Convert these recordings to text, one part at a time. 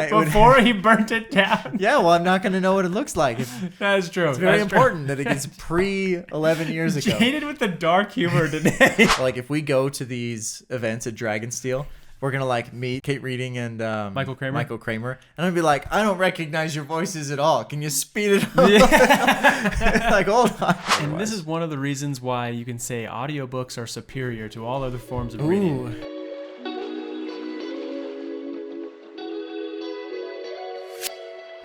before he burnt it down. Yeah, well, I'm not going to know what it looks like. That's true. It's very important that it gets pre-11 years ago. Jaded with the dark humor today. Like, if we go to these events at Dragonsteel, we're going to, like, meet Kate Reading and Michael Kramer. And I'd be like, I don't recognize your voices at all. Can you speed it up? Yeah. Like, hold on. And this is one of the reasons why you can say audiobooks are superior to all other forms of reading.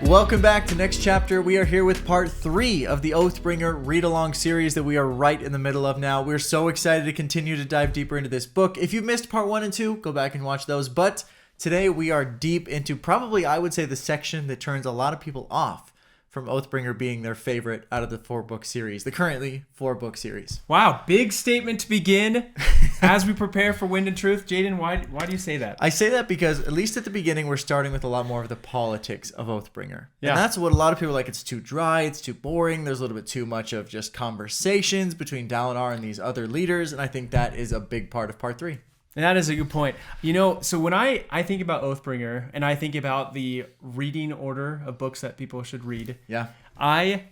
Welcome back to Next Chapter. We are here with part 3 of the Oathbringer read-along series that we are right in the middle of now. We're so excited to continue to dive deeper into this book. If you missed part 1 and 2, go back and watch those. But today we are deep into probably, I would say, the section that turns a lot of people off from Oathbringer being their favorite out of the 4-book series, the currently 4-book series. Wow, big statement to begin as we prepare for Wind and Truth. Jaden, why do you say that? I say that because, at least at the beginning, we're starting with a lot more of the politics of Oathbringer. Yeah. And that's what a lot of people are like, it's too dry, it's too boring, there's a little bit too much of just conversations between Dalinar and these other leaders, and I think that is a big part of part 3. And that is a good point. You know, so when I think about Oathbringer and I think about the reading order of books that people should read, yeah, I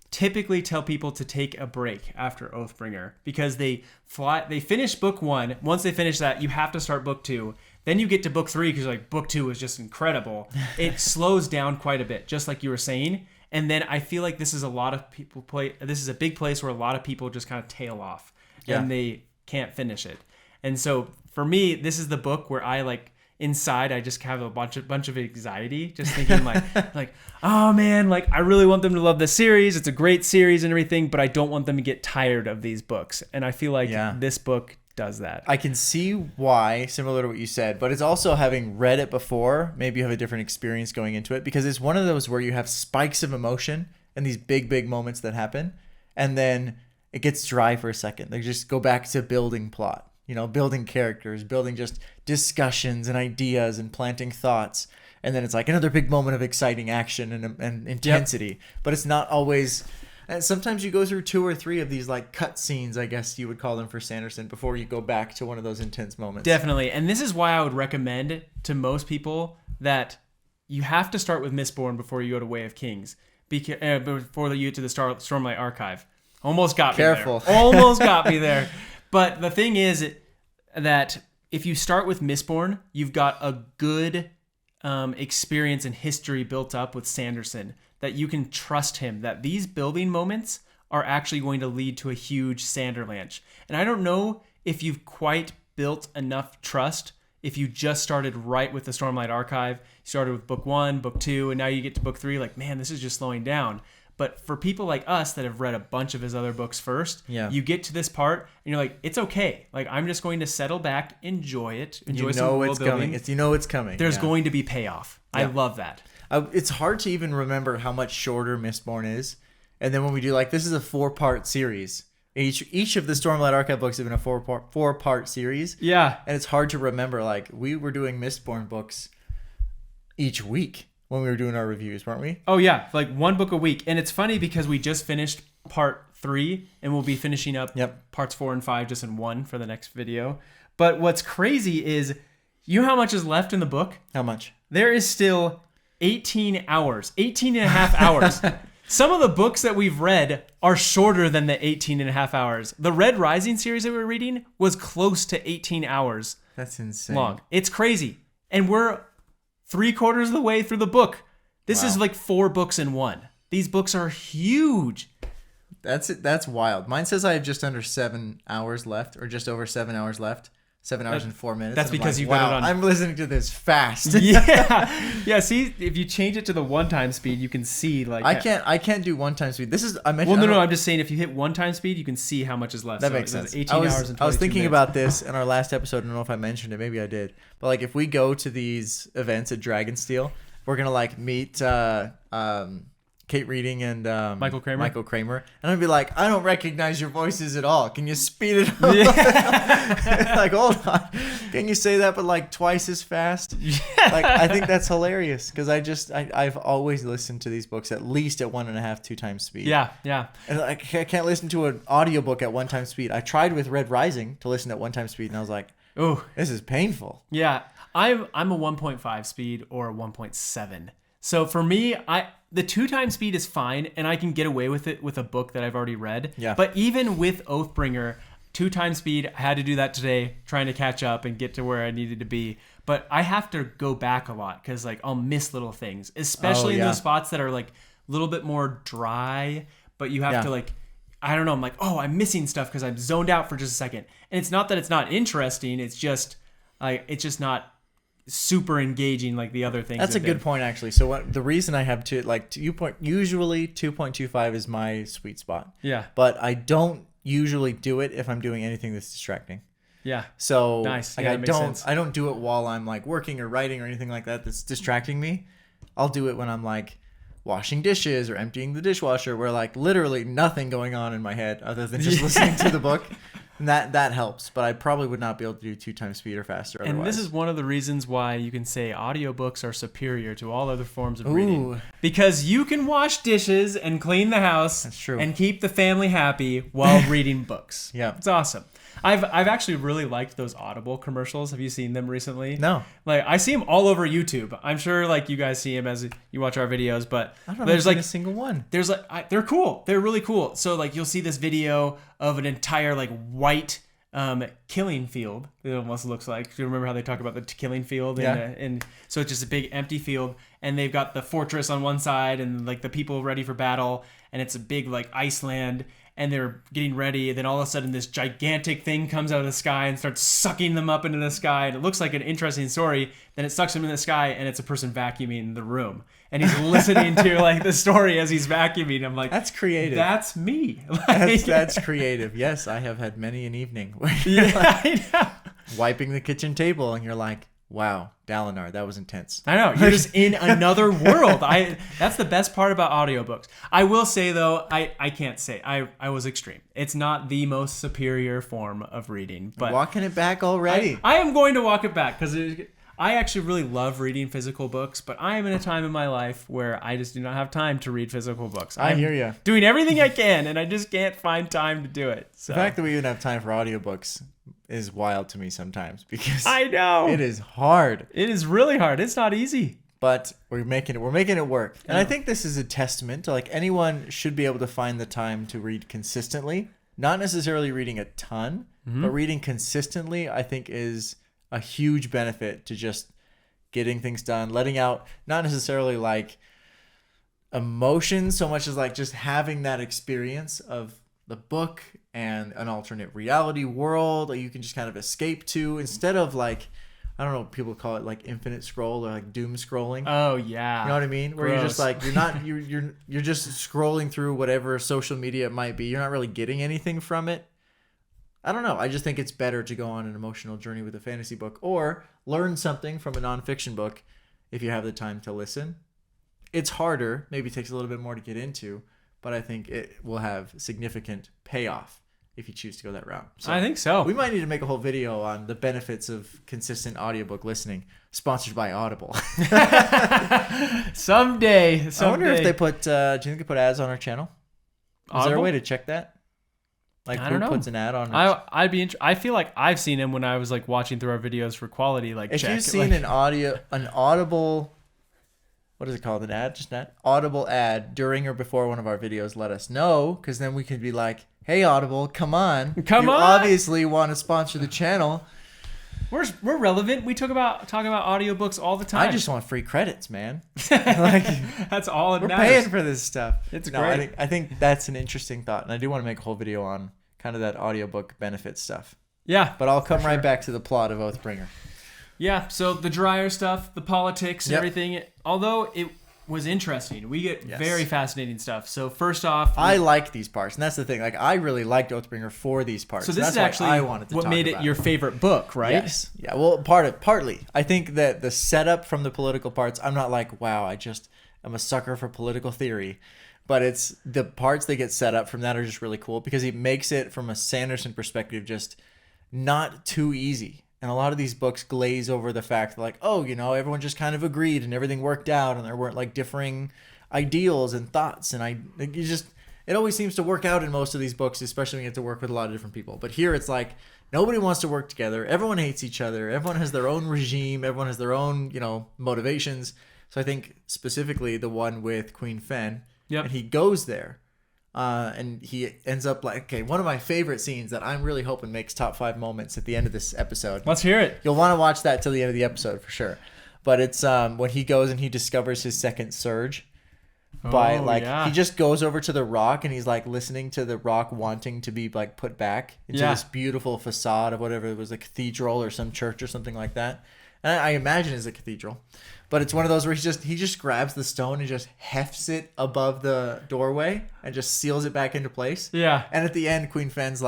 typically tell people to take a break after Oathbringer because they finish book 1. Once they finish that, you have to start book 2. Then you get to book 3 because like book 2 is just incredible. It slows down quite a bit, just like you were saying. And then I feel like this is this is a big place where a lot of people just kind of tail off and they can't finish it. And so for me, this is the book where I like inside, I just have a bunch of anxiety, just thinking like, oh man, like I really want them to love this series. It's a great series and everything, but I don't want them to get tired of these books. And I feel like this book does that. I can see why, similar to what you said, but it's also having read it before, maybe you have a different experience going into it, because it's one of those where you have spikes of emotion and these big moments that happen, and then it gets dry for a second. They just go back to building plot. You know, building characters, building just discussions and ideas and planting thoughts. And then it's like another big moment of exciting action and intensity. Yep. But it's not always... And sometimes you go through 2 or 3 of these like cut scenes, I guess you would call them for Sanderson, before you go back to one of those intense moments. Definitely. And this is why I would recommend to most people that you have to start with Mistborn before you go to Way of Kings. Before you get to the Stormlight Archive. Almost got me there. Almost got me there. But the thing is that if you start with Mistborn, you've got a good experience and history built up with Sanderson, that you can trust him, that these building moments are actually going to lead to a huge Sanderlanche. And I don't know if you've quite built enough trust if you just started right with the Stormlight Archive. You started with book 1, book 2, and now you get to book 3, like, man, this is just slowing down. But for people like us that have read a bunch of his other books first, you get to this part and you're like, it's okay. Like, I'm just going to settle back, enjoy it, enjoy some world building. You know it's coming. There's going to be payoff. Yeah. I love that. It's hard to even remember how much shorter Mistborn is. And then when we do, like, this is a 4-part series. Each of the Stormlight Archive books have been a 4-part series. Yeah. And it's hard to remember, like, we were doing Mistborn books each week when we were doing our reviews, weren't we? Oh, yeah. Like 1 book a week. And it's funny because we just finished part 3 and we'll be finishing up parts 4 and 5 just in 1 for the next video. But what's crazy is, you know how much is left in the book? How much? There is still 18 hours, 18 and a half hours. Some of the books that we've read are shorter than the 18 and a half hours. The Red Rising series that we were reading was close to 18 hours. That's insane. Long. It's crazy. And we're 3/4 of the way through the book. This is like 4 books in 1. These books are huge. That's wild. Mine says I have just under 7 hours left, or just over 7 hours left. 7 hours and 4 minutes. That's because you got it on. I'm listening to this fast. Yeah. See, if you change it to the 1x speed, you can see like. I can't do 1x speed. This is I mentioned. Well, no. I'm just saying, if you hit 1x speed, you can see how much is left. That makes sense. 18 hours and 22 I was thinking minutes. about this in our last episode. I don't know if I mentioned it. Maybe I did. But like, if we go to these events at Dragonsteel, we're gonna like meet Kate Reading and Michael Kramer, and I'd be like, I don't recognize your voices at all. Can you speed it up? Yeah. Like, hold on, can you say that but like twice as fast? Yeah. Like, I think that's hilarious because I've always listened to these books at least at 1.5, 2 times speed. Yeah. And I can't listen to an audiobook at 1 time speed. I tried with Red Rising to listen at 1 time speed, and I was like, Oh, this is painful. Yeah, I'm a 1.5 speed or a 1.7. So for me, the 2x speed is fine, and I can get away with it with a book that I've already read. Yeah. But even with Oathbringer, 2x speed, I had to do that today, trying to catch up and get to where I needed to be. But I have to go back a lot because like I'll miss little things, especially in those spots that are like a little bit more dry. But you have to like, I don't know. I'm like, oh, I'm missing stuff because I'm zoned out for just a second. And it's not that it's not interesting. It's just not super engaging like the other things. That's a good point, actually. So the reason I have usually 2.25 is my sweet spot. Yeah. But I don't usually do it if I'm doing anything that's distracting. Yeah. So nice. Like, yeah, I don't do it while I'm like working or writing or anything like that that's distracting me. I'll do it when I'm like washing dishes or emptying the dishwasher, where like literally nothing going on in my head other than just listening to the book. And that helps, but I probably would not be able to do 2x speed or faster otherwise. And this is one of the reasons why you can say audiobooks are superior to all other forms of reading. Because you can wash dishes and clean the house. That's true. And keep the family happy while reading books. Yeah. It's awesome. I've actually really liked those Audible commercials. Have you seen them recently? No. Like I see them all over YouTube. I'm sure like you guys see them as you watch our videos, but I don't know there's like a single one. There's like they're cool. They're really cool. So like you'll see this video of an entire like white killing field. It almost looks like. Do you remember how they talk about the killing field? Yeah. And so it's just a big empty field, and they've got the fortress on one side and like the people ready for battle, and it's a big like Iceland. And they're getting ready, and then all of a sudden this gigantic thing comes out of the sky and starts sucking them up into the sky. And it looks like an interesting story. Then it sucks them in the sky, and it's a person vacuuming the room. And he's listening to like the story as he's vacuuming. I'm like, that's creative. That's me. Like, that's creative. Yes, I have had many an evening where yeah, like I know. wiping the kitchen table, and you're like, wow, Dalinar, that was intense. I know. You're just in another world. That's the best part about audiobooks. I will say, though, I can't say. I was extreme. It's not the most superior form of reading. But walking it back already. I am going to walk it back because I actually really love reading physical books, but I am in a time in my life where I just do not have time to read physical books. I hear you. Doing everything I can, and I just can't find time to do it. So. The fact that we even have time for audiobooks is wild to me sometimes because I know it is hard. It is really hard. It's not easy. But we're making it work. And I think this is a testament to like anyone should be able to find the time to read consistently. Not necessarily reading a ton, but reading consistently, I think is a huge benefit to just getting things done, letting out not necessarily like emotions so much as like just having that experience of the book and an alternate reality world that you can just kind of escape to instead of like, I don't know, people call it like infinite scroll or like doom scrolling. Oh yeah. You know what I mean? Where Gross. you're just like, you're just scrolling through whatever social media it might be. You're not really getting anything from it. I don't know. I just think it's better to go on an emotional journey with a fantasy book or learn something from a nonfiction book if you have the time to listen. It's harder. Maybe it takes a little bit more to get into, but I think it will have significant payoff if you choose to go that route. So I think so. We might need to make a whole video on the benefits of consistent audiobook listening, sponsored by Audible. Someday. I wonder if they put, do you think they put ads on our channel? Is there a way to check that? Like I don't know. Who puts an ad on? I feel like I've seen him when I was like watching through our videos for quality. Like, if check. you've seen an Audible, what is it called? An ad? Just an Audible ad during or before one of our videos, let us know, because then we could be like, hey Audible, come on. You obviously want to sponsor the channel. We're relevant. We talk about audiobooks all the time. I just want free credits, man. Like, that's all it we're matters. paying for this stuff. It's great. I think that's an interesting thought, and I do want to make a whole video on kind of that audiobook benefit stuff. Yeah, but I'll come right back to the plot of Oathbringer. Yeah, so the drier stuff, the politics, everything. Although it was interesting, we get very fascinating stuff. So first off, I like these parts, and that's the thing. Like, I really liked Oathbringer for these parts. So this that's is actually I wanted to what talk made about it your favorite book, right? Yes. Yeah. Well, partly. I think that the setup from the political parts. I'm not like, wow, I'm a sucker for political theory. But it's the parts that get set up from that are just really cool because he makes it from a Sanderson perspective just not too easy. And a lot of these books glaze over the fact that, like, oh, everyone just kind of agreed and everything worked out and there weren't like differing ideals and thoughts. And it always seems to work out in most of these books, especially when you get to work with a lot of different people. But here it's like, Nobody wants to work together. Everyone hates each other. Everyone has their own regime. Everyone has their own, motivations. So I think specifically the one with Queen Fen. Yep. And he goes there. And he ends up one of my favorite scenes that I'm really hoping makes top 5 moments at the end of this episode. Let's hear it. You'll want to watch that till the end of the episode for sure. But it's when he goes and he discovers his second surge. He just goes over to the rock and he's listening to the rock wanting to be put back into this beautiful facade of whatever it was, a cathedral or some church or something like that. And I imagine it's a cathedral. But it's one of those where he just grabs the stone and just hefts it above the doorway and just seals it back into place. Yeah. And at the end, Queen Fen's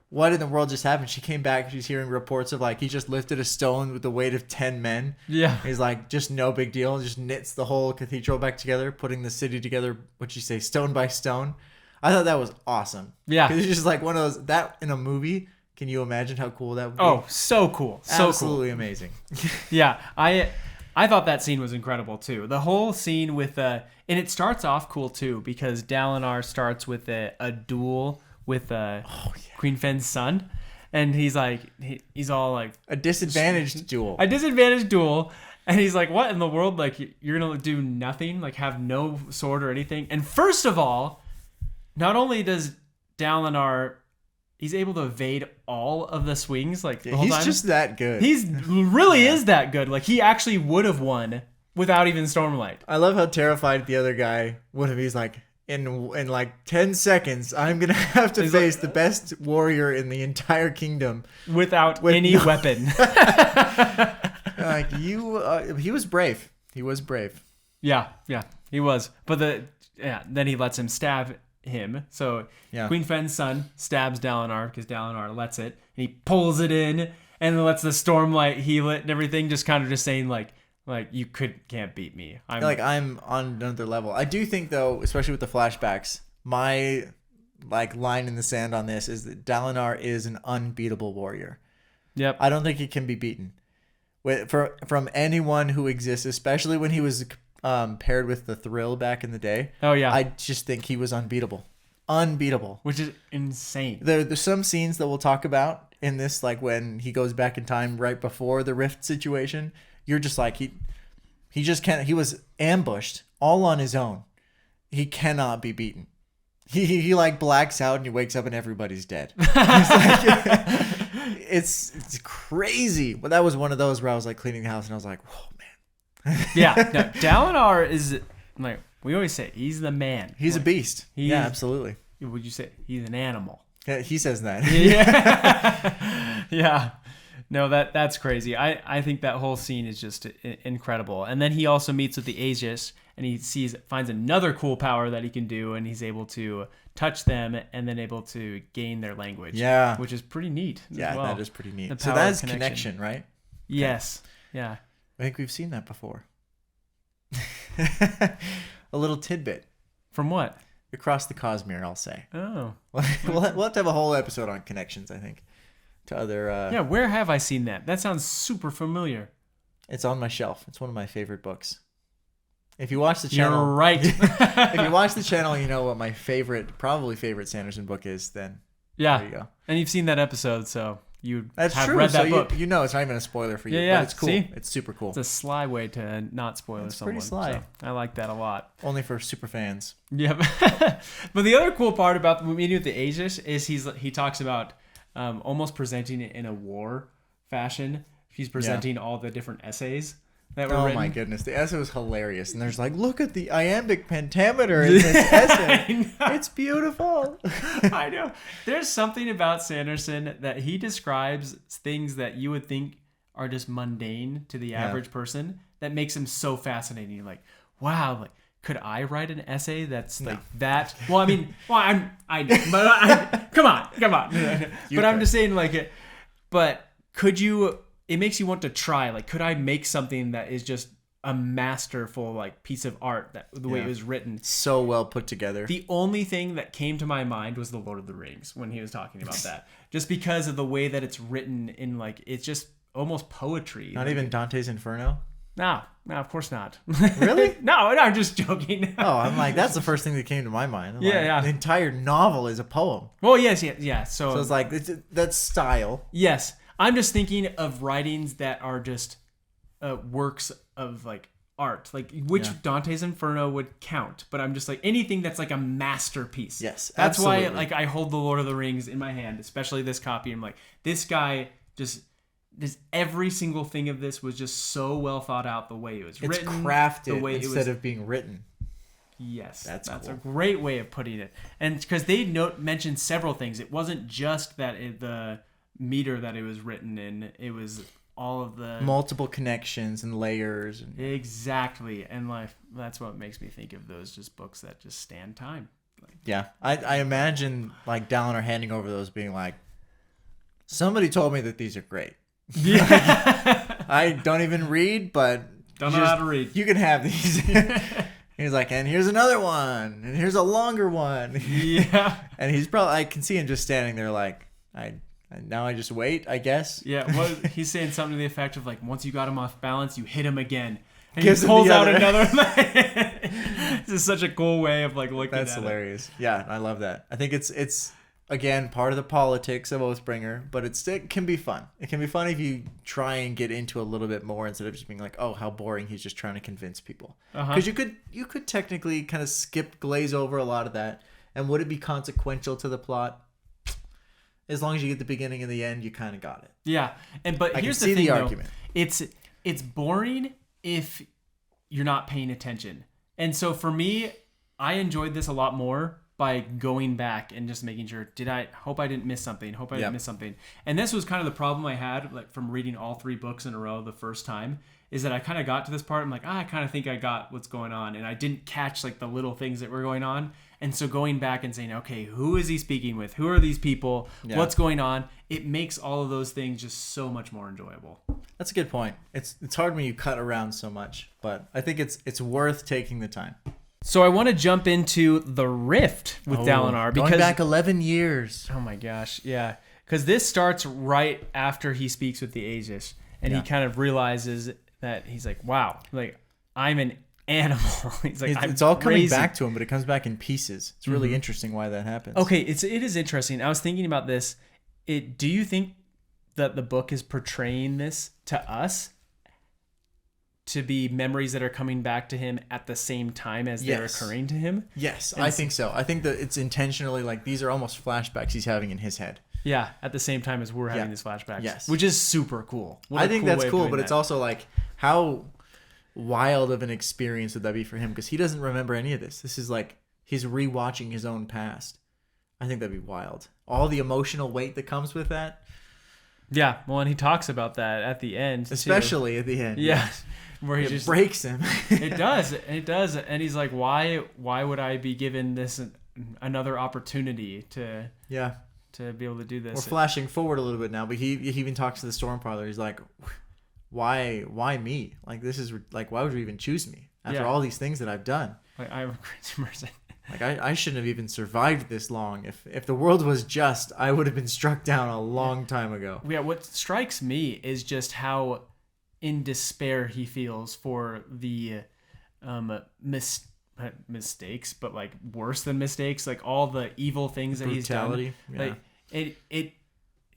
what in the world just happened? She came back. She's hearing reports of he just lifted a stone with the weight of 10 men. Yeah. He's just no big deal. Just knits the whole cathedral back together, putting the city together, what'd you say, stone by stone. I thought that was awesome. Yeah. Because it's just one of those, that in a movie, can you imagine how cool that would be? Oh, so cool. So absolutely cool. Amazing. Yeah. I thought that scene was incredible too. The whole scene with and it starts off cool too because Dalinar starts with a duel with Queen Fen's son, and he's he's all a disadvantaged duel. A disadvantaged duel, and he's like, "What in the world? You're gonna do nothing? Have no sword or anything?" And first of all, not only does Dalinar, he's able to evade all of the swings the whole time. He's just that good. He's really is that good. He actually would have won without even Stormlight. I love how terrified the other guy would have. He's in 10 seconons, I'm going to have to face the best warrior in the entire kingdom. Without any weapon. He was brave. He was brave. Yeah, he was. But then he lets him stab him. So Queen Fen's son stabs Dalinar because Dalinar lets it. And he pulls it in and then lets the Stormlight heal it and everything. Just kind of just saying you can't beat me. I'm on another level. I do think though, especially with the flashbacks, my line in the sand on this is that Dalinar is an unbeatable warrior. Yep. I don't think he can be beaten from anyone who exists, especially when he was paired with the Thrill back in the day. Oh yeah. I just think he was unbeatable. Which is insane. There's some scenes that we'll talk about in this, when he goes back in time right before the rift situation. You're just he just can't. He was ambushed all on his own. He cannot be beaten. He blacks out and he wakes up and everybody's dead. It's crazy. But that was one of those where I was cleaning the house and I was like, whoa, man. Yeah. No, Dalinar is we always say he's the man. He's a beast. Yeah, absolutely. Would you say he's an animal? Yeah, he says that. Yeah. Yeah. No, that's crazy. I think that whole scene is just incredible. And then he also meets with the Aegis, and he finds another cool power that he can do, and he's able to touch them and then able to gain their language. Yeah. Which is pretty neat. Yeah, well. that is pretty neat. So that is connection, right? Yes. Yeah. I think we've seen that before. A little tidbit. From what? Across the Cosmere, I'll say. Oh. We'll have to have a whole episode on connections, I think. To other yeah, where have I seen that? That sounds super familiar. It's on my shelf. It's one of my favorite books. If you watch the channel, you're right. If you watch the channel, you know what my probably favorite Sanderson book is. Then there you go. And you've seen that episode, so you have read that so book. You know it's not even a spoiler for you. Yeah, but it's cool. See? It's super cool. It's a sly way to not spoil someone. Pretty sly. So I like that a lot. Only for super fans. Yep. But the other cool part about the meeting with the Aegis is he talks about almost presenting it in a war fashion. He's presenting all the different essays that were written. Oh my goodness, the essay was hilarious. And there's look at the iambic pentameter in this essay. It's beautiful. I know. There's something about Sanderson that he describes things that you would think are just mundane to the average person that makes him so fascinating. You're like, wow, could I write an essay that's that? Well, I mean, come on. But I'm just saying, but could you? It makes you want to try. Could I make something that is just a masterful piece of art the way it was written, so well put together? The only thing that came to my mind was the Lord of the Rings when he was talking about that, just because of the way that it's written in it's just almost poetry. Not even Dante's Inferno. No, No, of course not. Really? No, I'm just joking. Oh, I'm like, that's the first thing that came to my mind. I'm like, yeah. The entire novel is a poem. Well, yes, yeah. So it's like, that's style. Yes. I'm just thinking of writings that are just works of like art, like which Dante's Inferno would count, but I'm just like anything that's like a masterpiece. Yes, that's absolutely. why like I hold the Lord of the Rings in my hand, especially this copy. I'm like, this guy just every single thing of this was just so well thought out. The way it was written, it's crafted the way instead of being written. Yes, that's cool. a great way of putting it. And because they mentioned several things, it wasn't just that the meter that it was written in, it was all of the multiple connections and layers. Exactly. And like that's what makes me think of those just books that just stand time. Like, yeah. I imagine like Dalinar handing over those being like, somebody told me that these are great. Yeah. I don't even read, but don't know how to read. You can have these. He's like, and here's another one, and here's a longer one. Yeah. And he's probably, I can see him just standing there like, now I just wait, I guess. Yeah, well, he's saying something to the effect of like, once you got him off balance, you hit him again. And Gives he pulls out other. another. This is such a cool way of like looking at it. That's hilarious. Yeah, I love that. I think it's again part of the politics of Oathbringer, but it can be fun. It can be fun if you try and get into a little bit more instead of just being like, oh, how boring. He's just trying to convince people. Because you could technically kind of glaze over a lot of that. And would it be consequential to the plot? As long as you get the beginning and the end, you kind of got it. Yeah, but here's the thing, argument. It's boring if you're not paying attention. And so for me, I enjoyed this a lot more by going back and just making sure, hope I didn't miss something. Didn't miss something. And this was kind of the problem I had like from reading all 3 books in a row the first time, is that I kind of got to this part. I'm like, I kind of think I got what's going on. And I didn't catch like the little things that were going on. And so going back and saying, okay, who is he speaking with? Who are these people? Yeah. What's going on? It makes all of those things just so much more enjoyable. That's a good point. It's hard when you cut around so much, but I think it's worth taking the time. So I want to jump into the Rift with Dalinar. Going back 11 years. Oh my gosh, yeah. Because this starts right after he speaks with the Aegis. And he kind of realizes that he's like, wow, like I'm an animal. He's like, it's all coming back to him, but it comes back in pieces. It's really interesting why that happens. Okay, it is interesting. I was thinking about this. Do you think that the book is portraying this to us to be memories that are coming back to him at the same time as they're occurring to him? Yes, I think so. I think that it's intentionally like these are almost flashbacks he's having in his head. Yeah, at the same time as we're having these flashbacks. Yes. Which is super cool. I think that's cool, but it's also like how wild of an experience would that be for him? Because he doesn't remember any of this. This is like he's rewatching his own past. I think that'd be wild. All the emotional weight that comes with that. Yeah, well, and he talks about that at the end, especially at the end. Yeah, where he just breaks him. It does, and he's like, why would I be given this another opportunity to be able to do this? We're flashing forward a little bit now, but he even talks to the Storm Father. He's like, why me? Like this is like, why would you even choose me after all these things that I've done? Like I'm a crazy person. Like I shouldn't have even survived this long. If the world was just, I would have been struck down a long time ago. Yeah, what strikes me is just how in despair he feels for the mistakes, but like worse than mistakes, like all the evil things that he's done. Yeah. Like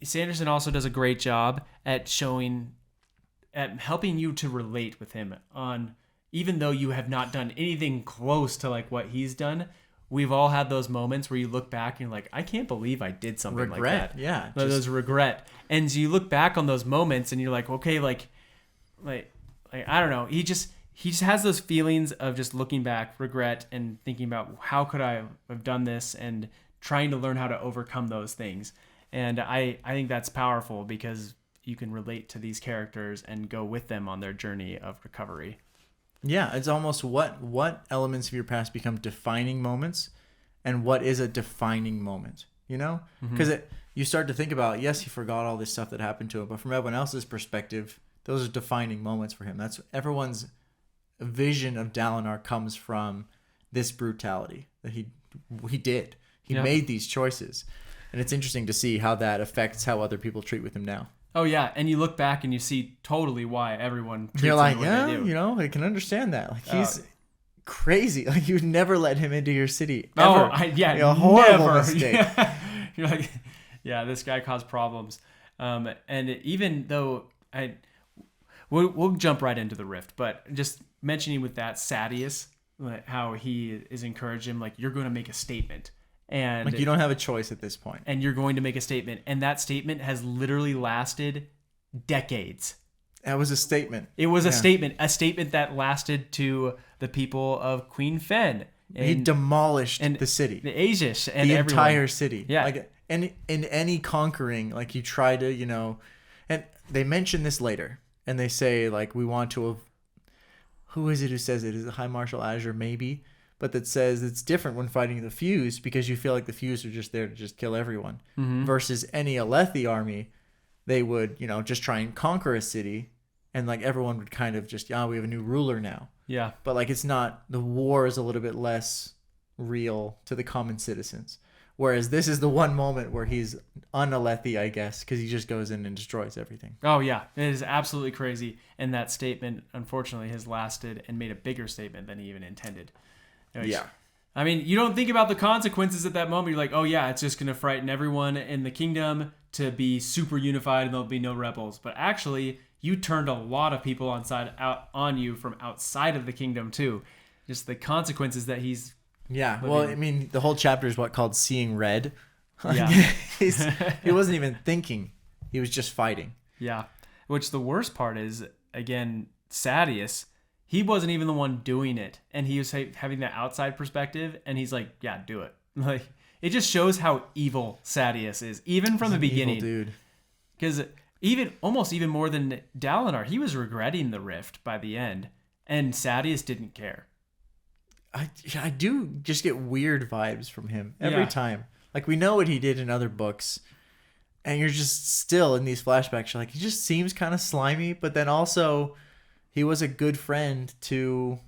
Sanderson also does a great job at helping you to relate with him on, even though you have not done anything close to like what he's done. We've all had those moments where you look back and you're like, I can't believe I did something like that. Yeah. Those regret. And so you look back on those moments and you're like, okay, like I don't know. He just has those feelings of just looking back, regret, and thinking about how could I have done this and trying to learn how to overcome those things. And I think that's powerful because you can relate to these characters and go with them on their journey of recovery. Yeah, it's almost what elements of your past become defining moments and what is a defining moment, you know? Because you start to think about, yes, he forgot all this stuff that happened to him, but from everyone else's perspective, those are defining moments for him. That's everyone's vision of Dalinar comes from this brutality that he did. He made these choices. And it's interesting to see how that affects how other people treat with him now. Oh yeah, and you look back and you see totally why everyone treats You're like, him the way they do. you know, I can understand that. Like he's crazy. Like you'd never let him into your city. Ever. Oh, horrible never. mistake. Yeah. You're like, yeah, this guy caused problems. And even though we'll jump right into the rift, but just mentioning with that Sadeas, like, how he is encouraging him, like, you're going to make a statement. And like you don't have a choice at this point. And you're going to make a statement. And that statement has literally lasted decades. That was a statement. It was a statement that lasted to the people of Queen Fen. He demolished the city. The Azish and the everyone. entire city. Yeah. Like, and in any conquering, like you try to, you know, and they mention this later. And they say, like, we want to... Who is it who says it? Is it High Marshal Azure? Maybe. But that says it's different when fighting the Fuse because you feel like the Fuse are just there to just kill everyone. Mm-hmm. Versus any Alethi army, they would, you know, just try and conquer a city. And, like, everyone would kind of just, we have a new ruler now. Yeah. But, like, it's not... The war is a little bit less real to the common citizens. Whereas this is the one moment where he's un-Alethi, I guess, because he just goes in and destroys everything. Oh, yeah. It is absolutely crazy. And that statement, unfortunately, has lasted and made a bigger statement than he even intended. Yeah. I mean, you don't think about the consequences at that moment. You're like, oh, yeah, it's just going to frighten everyone in the kingdom to be super unified and there'll be no rebels. But actually, you turned a lot of people on you from outside of the kingdom, too. Just the consequences that he's... Yeah, well, I mean, the whole chapter is called Seeing Red. Yeah. He wasn't even thinking. He was just fighting. Yeah, which the worst part is, again, Sadeas, he wasn't even the one doing it. And he was having that outside perspective, and he's like, yeah, do it. Like, it just shows how evil Sadeas is, even from the beginning. Evil dude. Because almost even more than Dalinar, he was regretting the rift by the end, and Sadeas didn't care. I do just get weird vibes from him every time. Like, we know what he did in other books, and you're just still in these flashbacks. You're like, he just seems kind of slimy, but then also he was a good friend to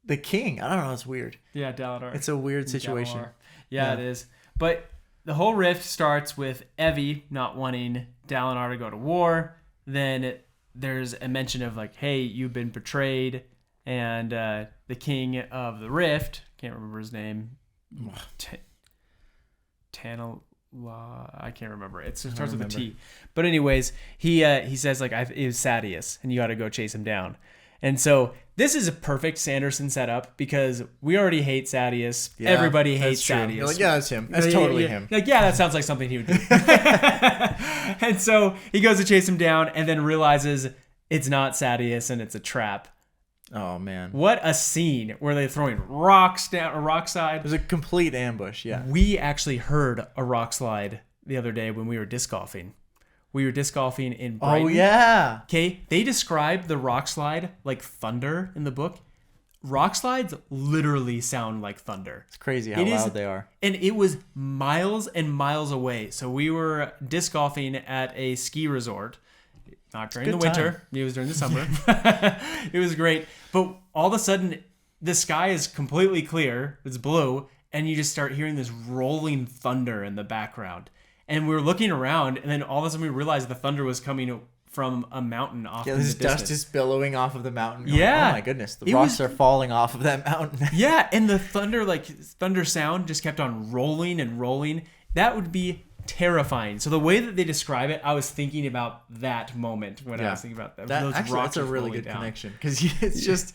the king. I don't know. It's weird. Yeah, Dalinar. It's a weird situation. Yeah, it is. But the whole rift starts with Evie not wanting Dalinar to go to war. Then there's a mention of, like, hey, you've been betrayed. And the king of the rift, can't remember his name, Tanala, I can't remember. It starts with a T. But anyways, he says, like, it was Sadeas, and you got to go chase him down. And so this is a perfect Sanderson setup because we already hate Sadeas. Yeah, everybody hates Sadeas. You're like, yeah, that's him. That's totally him. Like, yeah, that sounds like something he would do. And so he goes to chase him down and then realizes it's not Sadeas and it's a trap. Oh, man. What a scene where they're throwing rocks down a rock side. It was a complete ambush, yeah. We actually heard a rock slide the other day when we were disc golfing. We were disc golfing in Brighton. Oh, yeah. Okay, they described the rock slide like thunder in the book. Rock slides literally sound like thunder. It's crazy how loud they are. And it was miles and miles away. So we were disc golfing at a ski resort. Not during the winter. Time. It was during the summer. It was great. But all of a sudden, the sky is completely clear. It's blue. And you just start hearing this rolling thunder in the background. And we were looking around. And then all of a sudden, we realized the thunder was coming from a mountain off in the distance. Yeah, this dust is billowing off of the mountain. Going, yeah. Oh, my goodness. The rocks are falling off of that mountain. Yeah. And the thunder sound just kept on rolling and rolling. That would be terrifying. So the way that they describe it, I was thinking about that moment when I was thinking about that. That's a really good connection because it's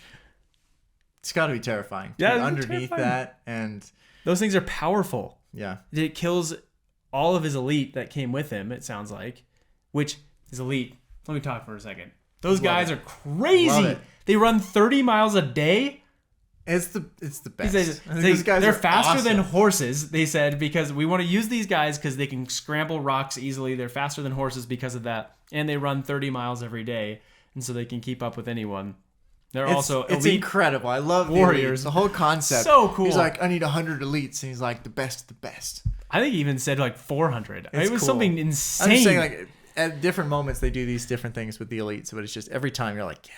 got to be terrifying. Yeah, underneath that, and those things are powerful. Yeah, it kills all of his elite that came with him. It sounds like, which is elite. Let me talk for a second. Those guys are crazy. They run 30 miles a day. It's the best. These guys they're faster than horses, they said, because we want to use these guys because they can scramble rocks easily. They're faster than horses because of that. And they run 30 miles every day, and so they can keep up with anyone. They're also elite. It's incredible. I love warriors. The whole concept. So cool. He's like, I need 100 elites, and he's like, the best of the best. I think he even said like 400. It was something insane. I'm just saying, like, at different moments, they do these different things with the elites, but it's just every time you're like, yeah.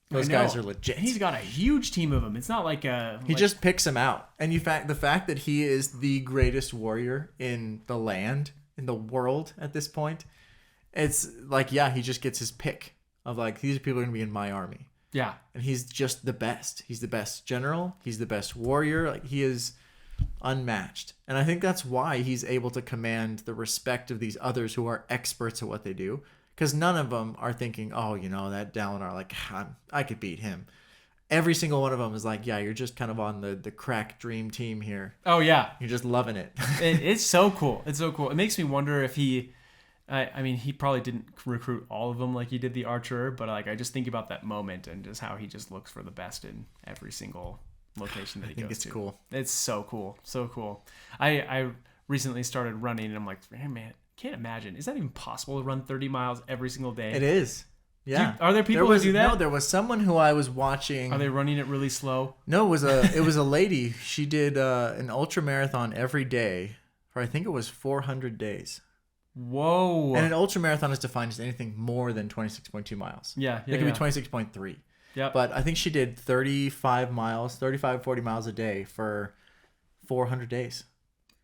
Those guys are legit. And he's got a huge team of them. It's not like he just picks them out. And the fact that he is the greatest warrior in the land, in the world at this point, it's like, yeah, he just gets his pick of like, these people are going to be in my army. Yeah. And he's just the best. He's the best general. He's the best warrior. Like, he is unmatched. And I think that's why he's able to command the respect of these others who are experts at what they do. Because none of them are thinking, oh, you know, that Dalinar, like, I could beat him. Every single one of them is like, yeah, you're just kind of on the crack dream team here. Oh, yeah. You're just loving it. It's so cool. It's so cool. It makes me wonder if he... I mean, he probably didn't recruit all of them like he did the archer, but like I just think about that moment and just how he just looks for the best in every single location that he goes to. It's cool. It's so cool. So cool. I recently started running and I'm like, man, can't imagine. Is that even possible to run 30 miles every single day? It is. Yeah. Are there people who do that? No, there was someone who I was watching. Are they running it really slow? No, it was a lady. She did an ultra marathon every day for, I think it was 400 days. Whoa. And an ultra marathon is defined as anything more than 26.2 miles. Yeah. It can be 26.3. Yeah. But I think she did 40 miles a day for 400 days.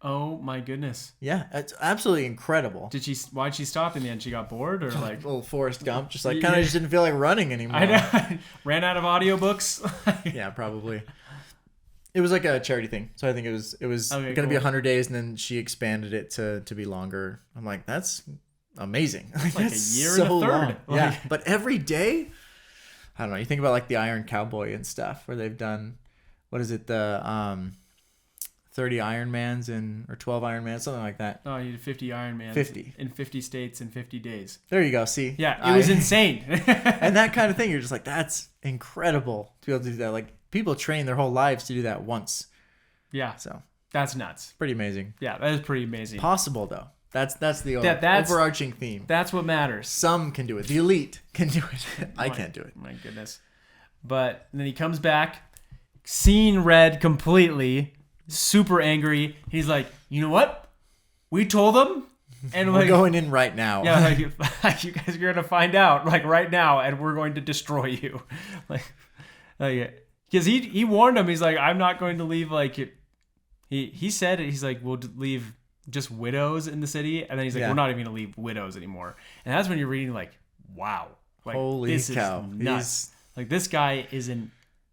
Oh my goodness. Yeah, it's absolutely incredible. Why'd she stop in the end? She got bored or like little Forrest Gump, just like kind of just didn't feel like running anymore. I know. Ran out of audiobooks. Yeah, probably. It was like a charity thing. So I think it was okay, going to be 100 days, and then she expanded it to be longer. I'm like, that's amazing. Like that's a year and a third. Long. Yeah, but every day, I don't know. You think about like the Iron Cowboy and stuff, where they've done, what is it, the 30 Ironmans or 12 Ironmans, something like that. Oh, you did 50 Ironmans. 50. In 50 states in 50 days. There you go. See? Yeah, it was insane. And that kind of thing, you're just like, that's incredible to be able to do that. Like, people train their whole lives to do that once. Yeah. So that's nuts. Pretty amazing. Yeah, that is pretty amazing. Possible, though. That's the overarching theme. That's what matters. Some can do it. The elite can do it. I can't do it. My goodness. But then he comes back, seeing red completely, super angry. He's like, you know what? We told them. And we're going in right now. Yeah, like you guys are going to find out like right now, and we're going to destroy you. Like because he warned him. He's like, I'm not going to leave. Like he said it. He's like, we'll leave just widows in the city, and then he's like, we're not even gonna leave widows anymore. And that's when you're reading like, wow, like holy this cow, is nuts. Like this guy is an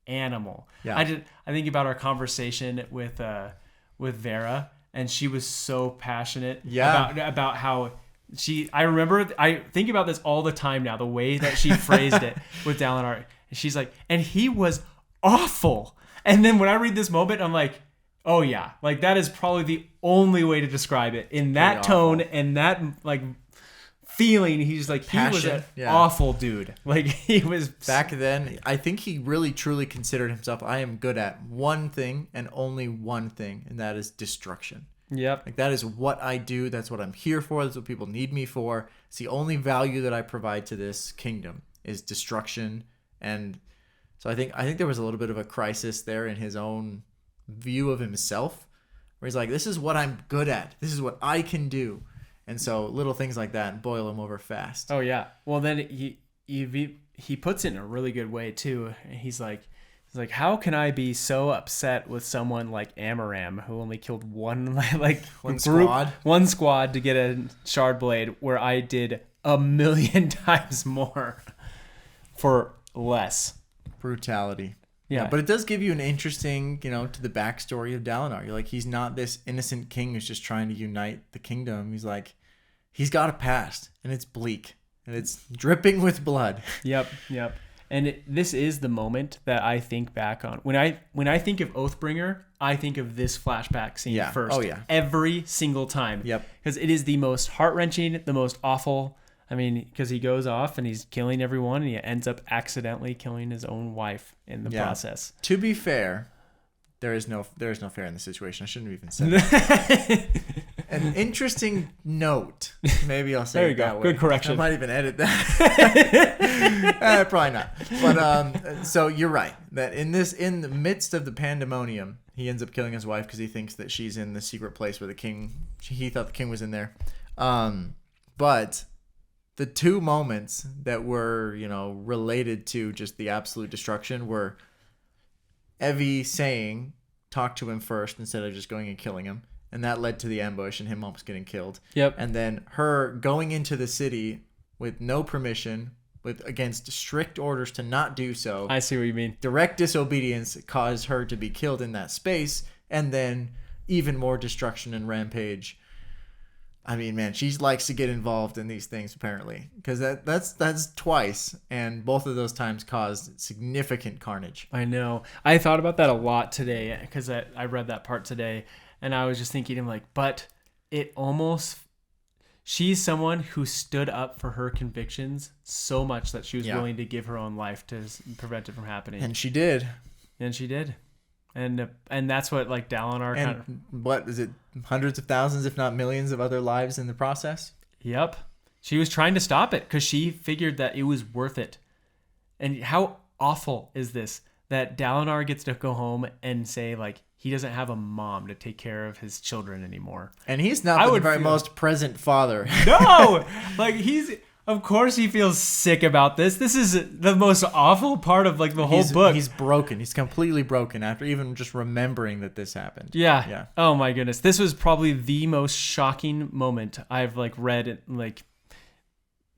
animal. Yeah. I think about our conversation with Vera, and she was so passionate about how I think about this all the time now, the way that she phrased it with Dalinar. And she's like, and he was awful. And then when I read this moment, I'm like, oh yeah, like that is probably the only way to describe it in that tone and that like feeling. He's like, passion. He was an awful dude. Like he was back then. I think he really truly considered himself, I am good at one thing and only one thing, and that is destruction. Yep. Like that is what I do. That's what I'm here for. That's what people need me for. It's the only value that I provide to this kingdom is destruction. And so I think there was a little bit of a crisis there in his own view of himself, where he's like, this is what I'm good at. This is what I can do. And so little things like that boil him over fast. Oh yeah. Well, then he puts it in a really good way too. He's like, how can I be so upset with someone like Amaram, who only killed one squad to get a shard blade, where I did 1,000,000 times more for less brutality. Yeah, but it does give you an interesting, to the backstory of Dalinar. You're like, he's not this innocent king who's just trying to unite the kingdom. He's like, he's got a past, and it's bleak, and it's dripping with blood. Yep. And this is the moment that I think back on. When I think of Oathbringer, I think of this flashback scene first. Oh, yeah. Every single time. Yep. Because it is the most heart-wrenching, the most awful. I mean, because he goes off and he's killing everyone, and he ends up accidentally killing his own wife in the process. To be fair, there is no fair in this situation. I shouldn't have even said that. An interesting note. Maybe I'll say there you it go. that way. Good correction. I might even edit that. Probably not. But so you're right that in the midst of the pandemonium, he ends up killing his wife because he thinks that she's in the secret place where the king. He thought the king was in there. But the two moments that were, related to just the absolute destruction were Evie saying, talk to him first instead of just going and killing him. And that led to the ambush and him almost getting killed. Yep. And then her going into the city with no permission, with against strict orders to not do so. I see what you mean. Direct disobedience caused her to be killed in that space, and then even more destruction and rampage. I mean, man, she likes to get involved in these things apparently, because that's twice, and both of those times caused significant carnage. I know. I thought about that a lot today because I read that part today, and I was just thinking, I'm like, but it almost. She's someone who stood up for her convictions so much that she was willing to give her own life to prevent it from happening. And she did. And that's what like Dalinar kind of. What is it? Hundreds of thousands, if not millions, of other lives in the process. Yep. She was trying to stop it because she figured that it was worth it. And how awful is this that Dalinar gets to go home and say like he doesn't have a mom to take care of his children anymore. And he's not the very most present father. No, like of course he feels sick about this. This is the most awful part of like the whole book. He's broken. He's completely broken after even just remembering that this happened. Yeah. Oh my goodness. This was probably the most shocking moment I've like read. Like,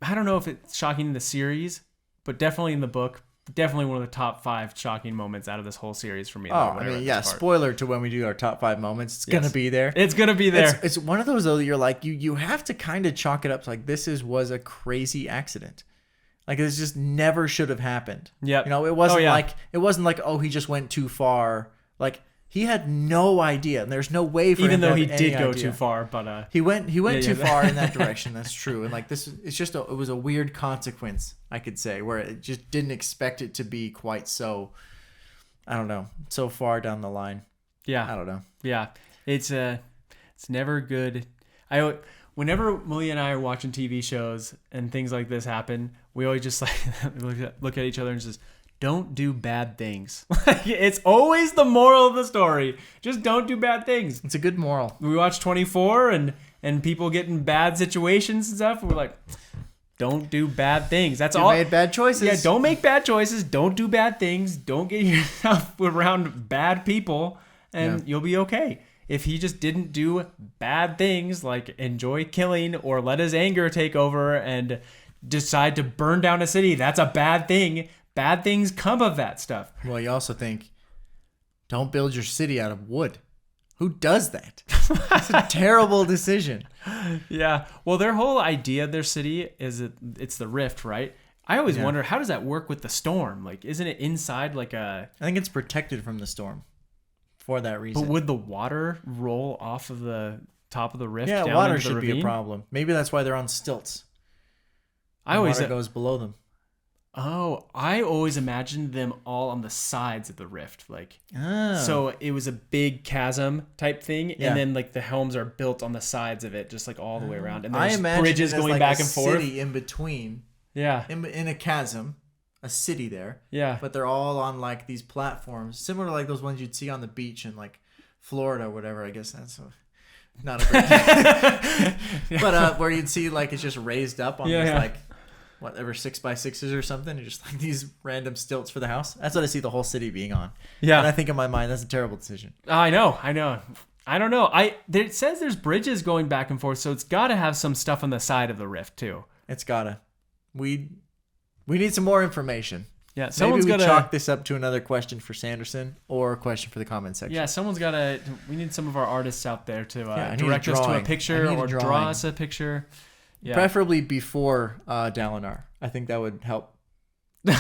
I don't know if it's shocking in the series, but definitely in the book. Definitely one of the top 5 shocking moments out of this whole series for me. Oh, I mean, yeah. Spoiler to when we do our top 5 moments. It's gonna be there. It's gonna be there. It's one of those though that you're like you have to kind of chalk it up to like was a crazy accident. Like this just never should have happened. Yeah. You know, it wasn't like oh he just went too far. Like he had no idea, and there's no way for him. Even though he did go idea. too far, but he went too far in that direction. That's true. And like it was a weird consequence, I could say, where it just didn't expect it to be quite so. I don't know, so far down the line. Yeah, I don't know. Yeah, it's never good. Whenever Millie and I are watching TV shows and things like this happen, we always just like look at each other and just. Don't do bad things. It's always the moral of the story. Just don't do bad things. It's a good moral. We watch 24 and people get in bad situations and stuff. We're like, don't do bad things. That's all. You made bad choices. Yeah, don't make bad choices. Don't do bad things. Don't get yourself around bad people and you'll be okay. If he just didn't do bad things like enjoy killing or let his anger take over and decide to burn down a city, that's a bad thing. Bad things come of that stuff. Well, you also think, don't build your city out of wood. Who does that? It's a terrible decision. Yeah. Well, their whole idea of their city is it's the rift, right? I always wonder, how does that work with the storm? Like, isn't it inside like a... I think it's protected from the storm for that reason. But would the water roll off of the top of the rift? Yeah, down water into the should ravine? be a problem. Maybe that's why they're on stilts. Water goes below them. Oh, I always imagined them all on the sides of the rift, like so it was a big chasm type thing, and then like the helms are built on the sides of it, just like all the way around, and there's bridges going back and forth. City in between, in a chasm, a city there, but they're all on like these platforms, similar to like those ones you'd see on the beach in like Florida or whatever. I guess that's not a great, but where you'd see like it's just raised up on this like. Whatever 6x6s or something, and just like these random stilts for the house. That's what I see the whole city being on. Yeah, and I think in my mind that's a terrible decision. I know. I don't know. It says there's bridges going back and forth, so it's got to have some stuff on the side of the rift too. It's gotta. We need some more information. Yeah, maybe we chalk this up to another question for Sanderson or a question for the comment section. Yeah, someone's gotta. We need some of our artists out there to direct us to a picture or draw us a picture. Yeah. Preferably before Dalinar. I think that would help. Before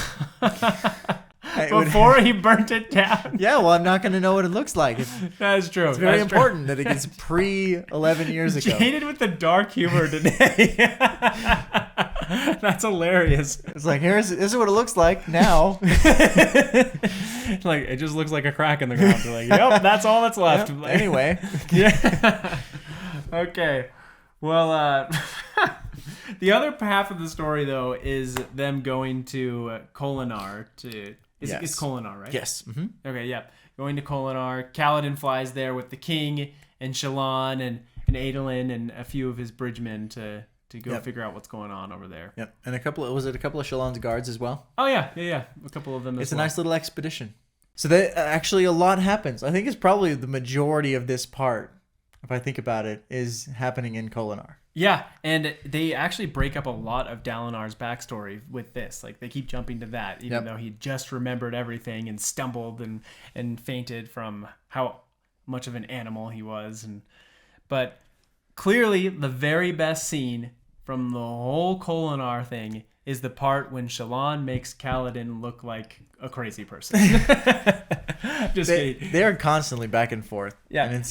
he burnt it down? Yeah, well, I'm not going to know what it looks like. That's true. It's very important that it gets pre-11 years ago. Jaded with the dark humor today. That's hilarious. It's like, this is what it looks like now. Like, it just looks like a crack in the ground. You're like, yep, that's all that's left. Yep. Anyway. Yeah. Okay. Well, the other half of the story, though, is them going to Kholinar to... It's Kholinar, right? Yes. Mm-hmm. Okay, yeah. Going to Kholinar. Kaladin flies there with the king and Shallan and Adolin and a few of his bridgemen to go figure out what's going on over there. Yep. And a couple of Shallan's guards as well? Oh, yeah. A couple of them It's a nice little expedition. So actually a lot happens. I think it's probably the majority of this part, if I think about it, is happening in Kholinar. Yeah, and they actually break up a lot of Dalinar's backstory with this. Like, they keep jumping to that, even though he just remembered everything and stumbled and fainted from how much of an animal he was. But clearly, the very best scene from the whole Kholinar thing is the part when Shallan makes Kaladin look like a crazy person. They're constantly back and forth. Yeah. And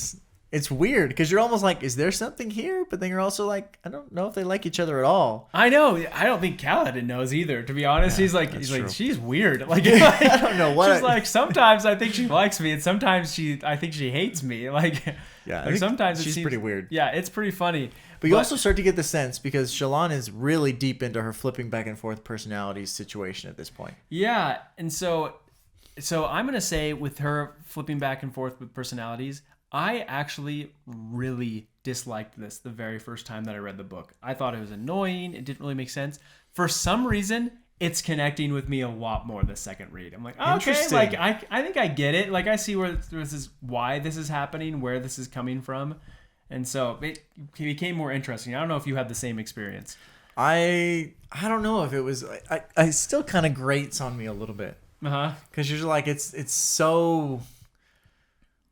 it's weird because you're almost like, is there something here? But then you're also like, I don't know if they like each other at all. I know. I don't think Kaladin knows either, to be honest. Yeah, he's like, she's weird. Like, I don't know what. She's like, sometimes I think she likes me, and sometimes I think she hates me. Like, yeah, like sometimes she's pretty weird. Yeah, it's pretty funny. But you also start to get the sense because Shallan is really deep into her flipping back and forth personalities situation at this point. Yeah, and so I'm gonna say with her flipping back and forth with personalities, I actually really disliked this the very first time that I read the book. I thought it was annoying. It didn't really make sense. For some reason, it's connecting with me a lot more the second read. I'm like, oh, okay, like I think I get it. Like, I see why this is happening, where this is coming from. And so it became more interesting. I don't know if you had the same experience. I don't know if it was. I still kind of grates on me a little bit. Because you're like, it's so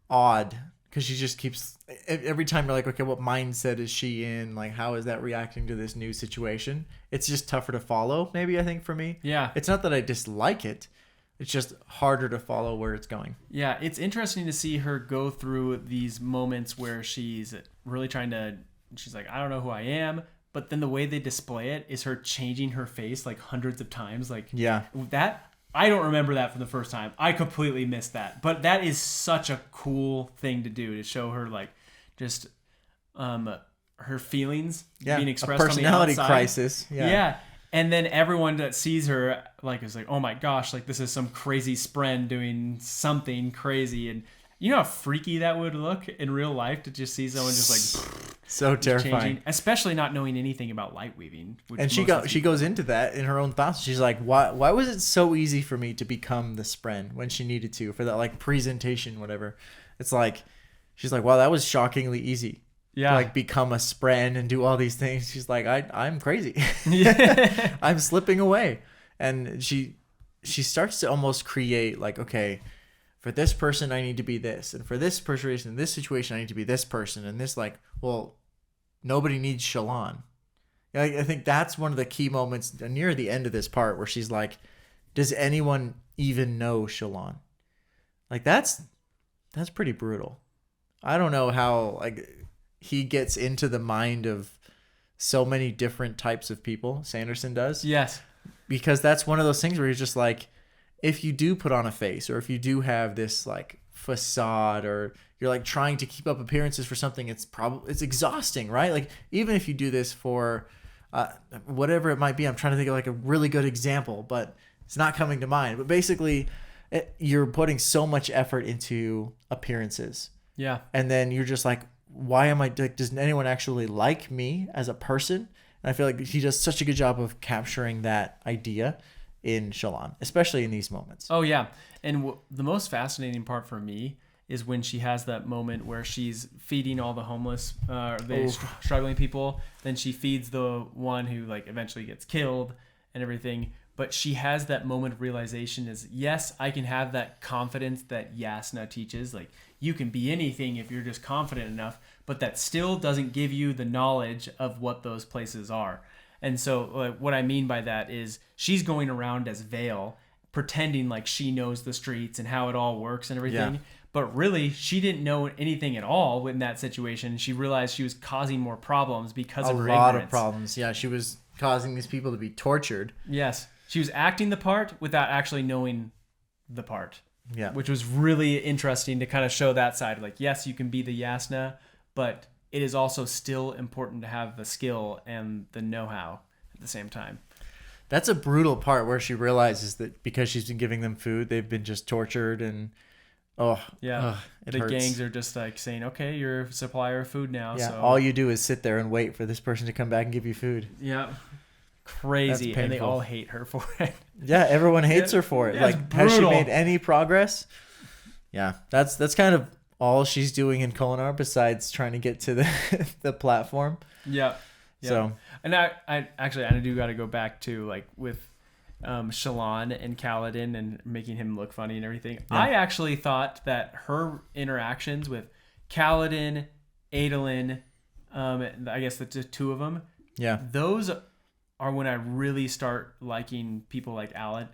odd. Because she just keeps, every time you're like, okay, what mindset is she in? Like, how is that reacting to this new situation? It's just tougher to follow, maybe, I think, for me. Yeah. It's not that I dislike it. It's just harder to follow where it's going. Yeah, it's interesting to see her go through these moments where she's really she's like, I don't know who I am. But then the way they display it is her changing her face like hundreds of times. Like, yeah, that, I don't remember that from the first time. I completely missed that. But that is such a cool thing to do, to show her like just her feelings being expressed on the outside. A personality crisis. Yeah. And then everyone that sees her like is like, oh my gosh, like this is some crazy spren doing something crazy. And you know how freaky that would look in real life to just see someone just like so terrifying, changing, especially not knowing anything about light weaving. And she goes into that in her own thoughts. She's like, why was it so easy for me to become the spren when she needed to for that like presentation, whatever? It's like, she's like, wow, that was shockingly easy. Yeah, to like become a spren and do all these things. She's like, I'm crazy. Yeah. I'm slipping away. And she starts to almost create like, okay, for this person I need to be this, and for this person in this situation I need to be this person, and this, like, well, nobody needs Shallan. I think that's one of the key moments near the end of this part where she's like, does anyone even know Shallan? Like, that's pretty brutal. I don't know how like he gets into the mind of so many different types of people. Sanderson does. Yes. Because that's one of those things where he's just like, if you do put on a face, or if you do have this like facade, or you're like trying to keep up appearances for something, it's exhausting, right? Like, even if you do this for whatever it might be, I'm trying to think of like a really good example, but it's not coming to mind. But basically, you're putting so much effort into appearances. Yeah. And then you're just like, why am I, like, does anyone actually like me as a person? And I feel like he does such a good job of capturing that idea in Shallan, especially in these moments. Oh, yeah. And the most fascinating part for me is when she has that moment where she's feeding all the homeless, struggling people. Then she feeds the one who like eventually gets killed and everything. But she has that moment of realization is, yes, I can have that confidence that Yasna teaches. Like, you can be anything if you're just confident enough, but that still doesn't give you the knowledge of what those places are. And so what I mean by that is she's going around as Vale, pretending like she knows the streets and how it all works and everything. Yeah. But really, she didn't know anything at all in that situation. She realized she was causing more problems because of her ignorance. A lot of problems. Yeah, she was causing these people to be tortured. Yes. She was acting the part without actually knowing the part. Yeah. Which was really interesting to kind of show that side. Like, yes, you can be the Yasna, but it is also still important to have the skill and the know-how at the same time. That's a brutal part where she realizes that because she's been giving them food, they've been just tortured and the hurts. Gangs are just like saying, okay, you're a supplier of food now. Yeah, so all you do is sit there and wait for this person to come back and give you food. Yeah. Crazy. And they all hate her for it. Yeah, everyone hates her for it. Yeah, like, has she made any progress? Yeah, that's kind of all she's doing in Kholinar besides trying to get to the platform. Yeah. Yeah. So, and I do got to go back to like with Shallan and Kaladin and making him look funny and everything. Yeah. I actually thought that her interactions with Kaladin, Adolin, I guess the two of them. Yeah. Those are when I really start liking people like Adolin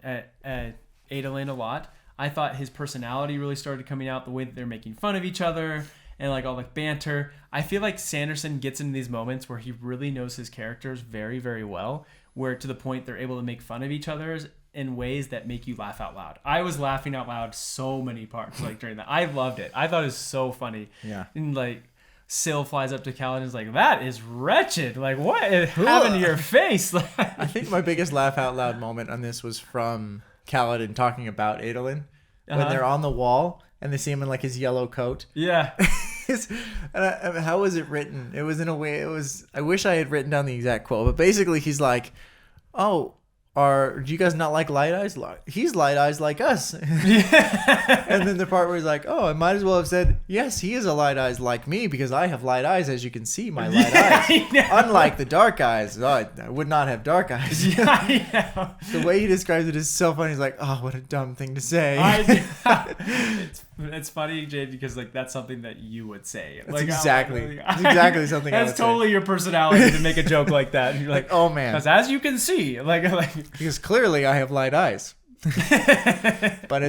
a lot. I thought his personality really started coming out, the way that they're making fun of each other and like all the banter. I feel like Sanderson gets into these moments where he really knows his characters very, very well, where to the point they're able to make fun of each other in ways that make you laugh out loud. I was laughing out loud so many parts like during that. I loved it. I thought it was so funny. Yeah. And like Syl flies up to Kaladin and is like, that is wretched. Like, what happened to your face? I think my biggest laugh out loud moment on this was from Kaladin talking about Adolin when they're on the wall and they see him in like his yellow coat. Yeah. How was it written? It was in a way, I wish I had written down the exact quote, but basically he's like, oh, do you guys not like light eyes? He's light eyes like us. And then the part where he's like, oh, I might as well have said, yes, he is a light eyes like me because I have light eyes, as you can see, my light eyes. Unlike the dark eyes. I would not have dark eyes. Yeah, I know. The way he describes it is so funny. He's like, oh, what a dumb thing to say. It's funny, Jade, because like that's something that you would say. That's like, exactly something I would say. That's totally your personality to make a joke like that. And you're like, oh man, because as you can see, like because clearly I have light eyes. But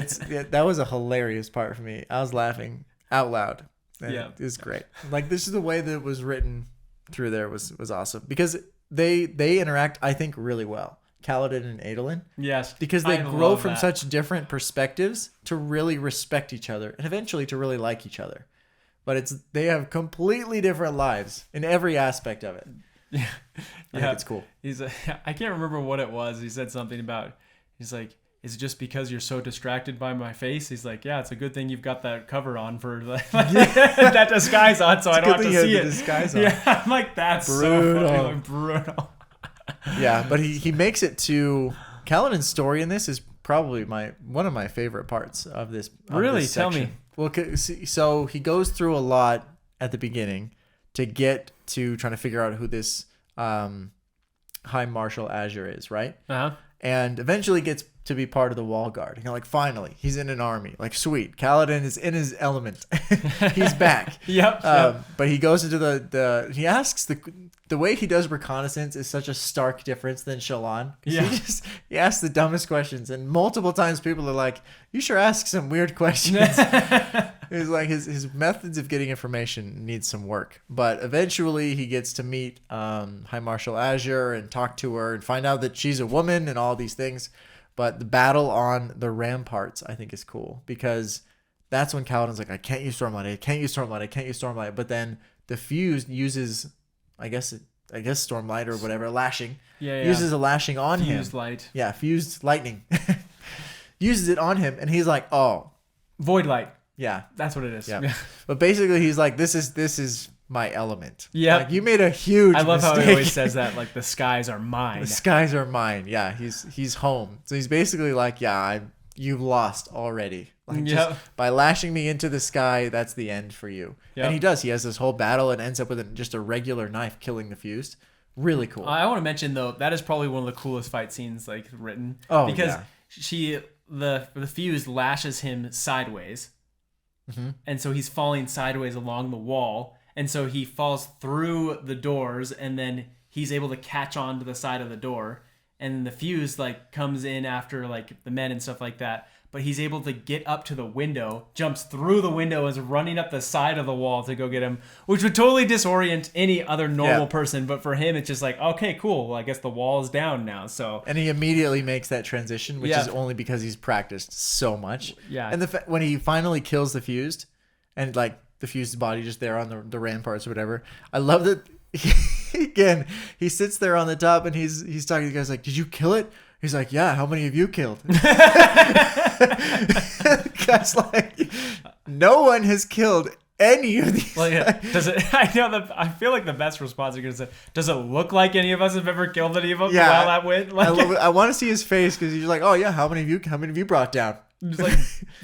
that was a hilarious part for me. I was laughing out loud. Yeah, it was great. Like this is the way that it was written through there was awesome because they interact, I think, really well. Kaladin and Adolin. Yes. Because they grow from such different perspectives to really respect each other and eventually to really like each other. But they have completely different lives in every aspect of it. Yeah. I think it's cool. I can't remember what it was. He said something about, he's like, is it just because you're so distracted by my face? He's like, yeah, it's a good thing you've got that cover on for that disguise on so I don't have to see it. Disguise on. Yeah, I'm like, that's brutal. So fucking brutal. Yeah, but he makes it to Kaladin's story in this is probably one of my favorite parts of this. Really? Tell me. Well, so he goes through a lot at the beginning to get to trying to figure out who this High Marshal Azure is, right? Uh-huh. And eventually gets to be part of the Wall Guard. Like finally, he's in an army. Like sweet, Kaladin is in his element. He's back. Yep. But he goes into he asks the way he does reconnaissance is such a stark difference than Shallan. Yeah. He asks the dumbest questions, and multiple times people are like, "You sure ask some weird questions." It's like his methods of getting information needs some work. But eventually he gets to meet High Marshal Azure and talk to her and find out that she's a woman and all these things. But the battle on the ramparts, I think, is cool because that's when Kaladin's like, I can't use Stormlight, I can't use Stormlight, I can't use Stormlight. But then the Fused uses, I guess Stormlight or whatever, lashing. Yeah. Uses a lashing on him. Fused light. Yeah, fused lightning. Uses it on him, and he's like, oh. Void light. Yeah. That's what it is. Yeah. But basically, he's like, this is my element. Yeah. Like, you made a huge mistake. I love how he always says that, like, the skies are mine. The skies are mine. Yeah, he's home. So he's basically like, yeah, you've lost already. Like, just by lashing me into the sky, that's the end for you. Yep. And he does. He has this whole battle and ends up with just a regular knife killing the Fused. Really cool. I want to mention, though, that is probably one of the coolest fight scenes, like, written. Oh, because the Fused lashes him sideways. Mm-hmm. And so he's falling sideways along the wall. And so he falls through the doors, and then he's able to catch on to the side of the door. And the Fused like comes in after like the men and stuff like that. But he's able to get up to the window, jumps through the window, is running up the side of the wall to go get him, which would totally disorient any other normal person. But for him, it's just like, okay, cool. Well, I guess the wall is down now. So and he immediately makes that transition, which is only because he's practiced so much. Yeah. And when he finally kills the Fused, and like the Fused body just there on the ramparts or whatever, I love that. Again, he sits there on the top and he's talking to the guys like, did you kill it? He's like, yeah, how many have you killed? Guy's like, no one has killed any of these. Well, yeah. I feel like the best response is going to say, does it look like any of us have ever killed any of them while that went? Like, I want to see his face because he's like, oh yeah, how many have you brought down? He's like,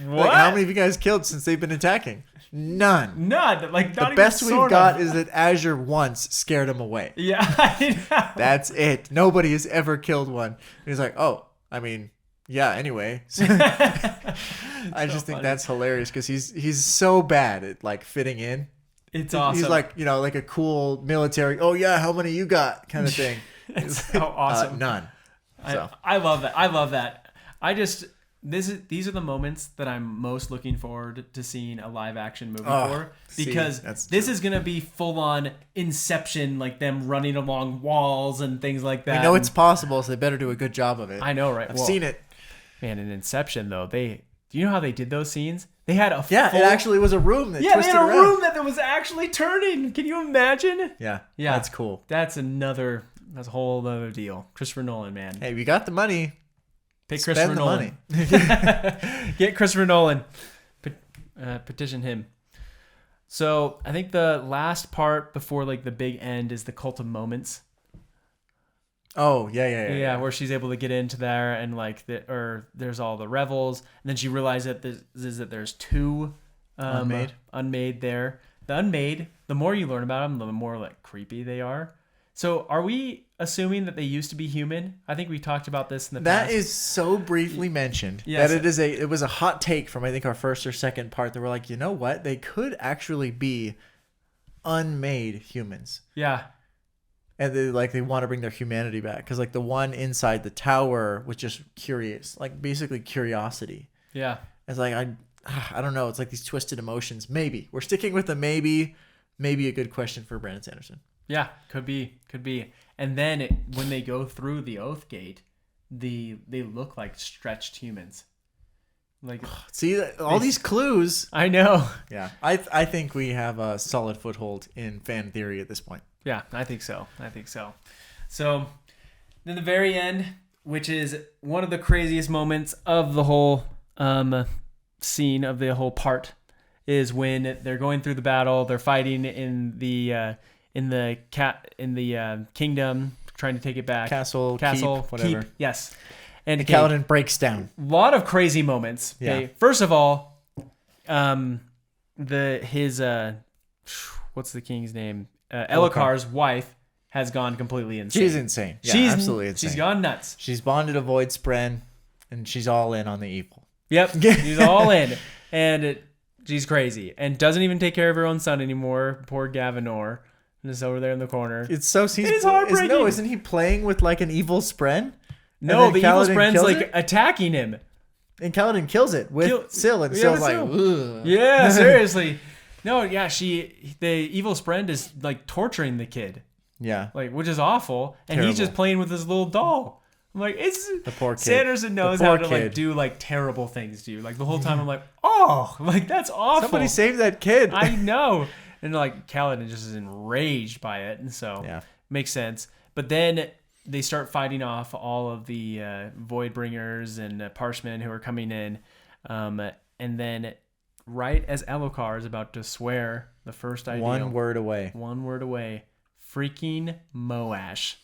what? Like, how many of you guys killed since they've been attacking? None. Like, not the even best we've sort got of. is that Azure once scared him away. Yeah, I know. That's it. Nobody has ever killed one. And he's like, oh, I mean, yeah, anyway. I just think that's hilarious because he's so bad at like fitting in. It's awesome. He's like, like a cool military, oh yeah, how many you got kind of thing. It's so awesome. None. So. I love that. I love that. These are the moments that I'm most looking forward to seeing a live action movie for, because this is going to be full on Inception, like them running along walls and things like that. We know it's possible, so they better do a good job of it. I know, right? I've seen it. Man, in Inception though, do you know how they did those scenes? They had a it actually was a room that they had around. room that was actually turning. Can you imagine? Yeah, that's cool. That's a whole other deal. Christopher Nolan, man. Hey, we got the money. Pick Christopher Nolan. Get Christopher Nolan. Petition him. So I think the last part before like the big end is the Cult of Moments. Oh yeah. Where she's able to get into there and like there's all the revels, and then she realizes that there's two unmade there. The unmade, the more you learn about them, the more like creepy they are. So are we assuming that they used to be human? I think we talked about this in the past. That is so briefly mentioned that it was a hot take from I think our first or second part that we're like, you know what? They could actually be unmade humans. Yeah. And they want to bring their humanity back because like the one inside the tower was just curious, like basically curiosity. Yeah. It's like I don't know. It's like these twisted emotions. Maybe we're sticking with the maybe a good question for Brandon Sanderson. Yeah, could be. And then when they go through the Oath Gate, they look like stretched humans. Like, see all these clues. I know. Yeah, I think we have a solid foothold in fan theory at this point. Yeah, I think so. So, then the very end, which is one of the craziest moments of the whole scene of the whole part, is when they're going through the battle. They're fighting in the kingdom, trying to take it back. Castle, keep, whatever. Keep, yes. And Kaladin breaks down. A lot of crazy moments. Yeah. Okay. First of all, what's the king's name? Elhokar's wife has gone completely insane. She's insane. Yeah, she's absolutely insane. She's gone nuts. She's bonded a void spren, and she's all in on the evil. Yep. She's all in. And she's crazy. And doesn't even take care of her own son anymore. Poor Gavinor. Just over there in the corner. It's so... It is heartbreaking. Isn't he playing with like an evil spren? No, the evil spren's like attacking him. And Kaladin kills it with Syl. And Syl's like, ugh. Yeah, seriously. No, yeah, the evil spren is like torturing the kid. Yeah. Like, which is awful. And he's just playing with his little doll. I'm like, it's the poor kid. Sanderson knows how to like do like terrible things to you. Like the whole time I'm like, oh, like that's awful. Somebody save that kid. I know. And like Kaladin just is enraged by it. And so makes sense. But then they start fighting off all of the Voidbringers and Parshmen who are coming in. And then right as Elhokar is about to swear the first ideal. One word away. Freaking Moash.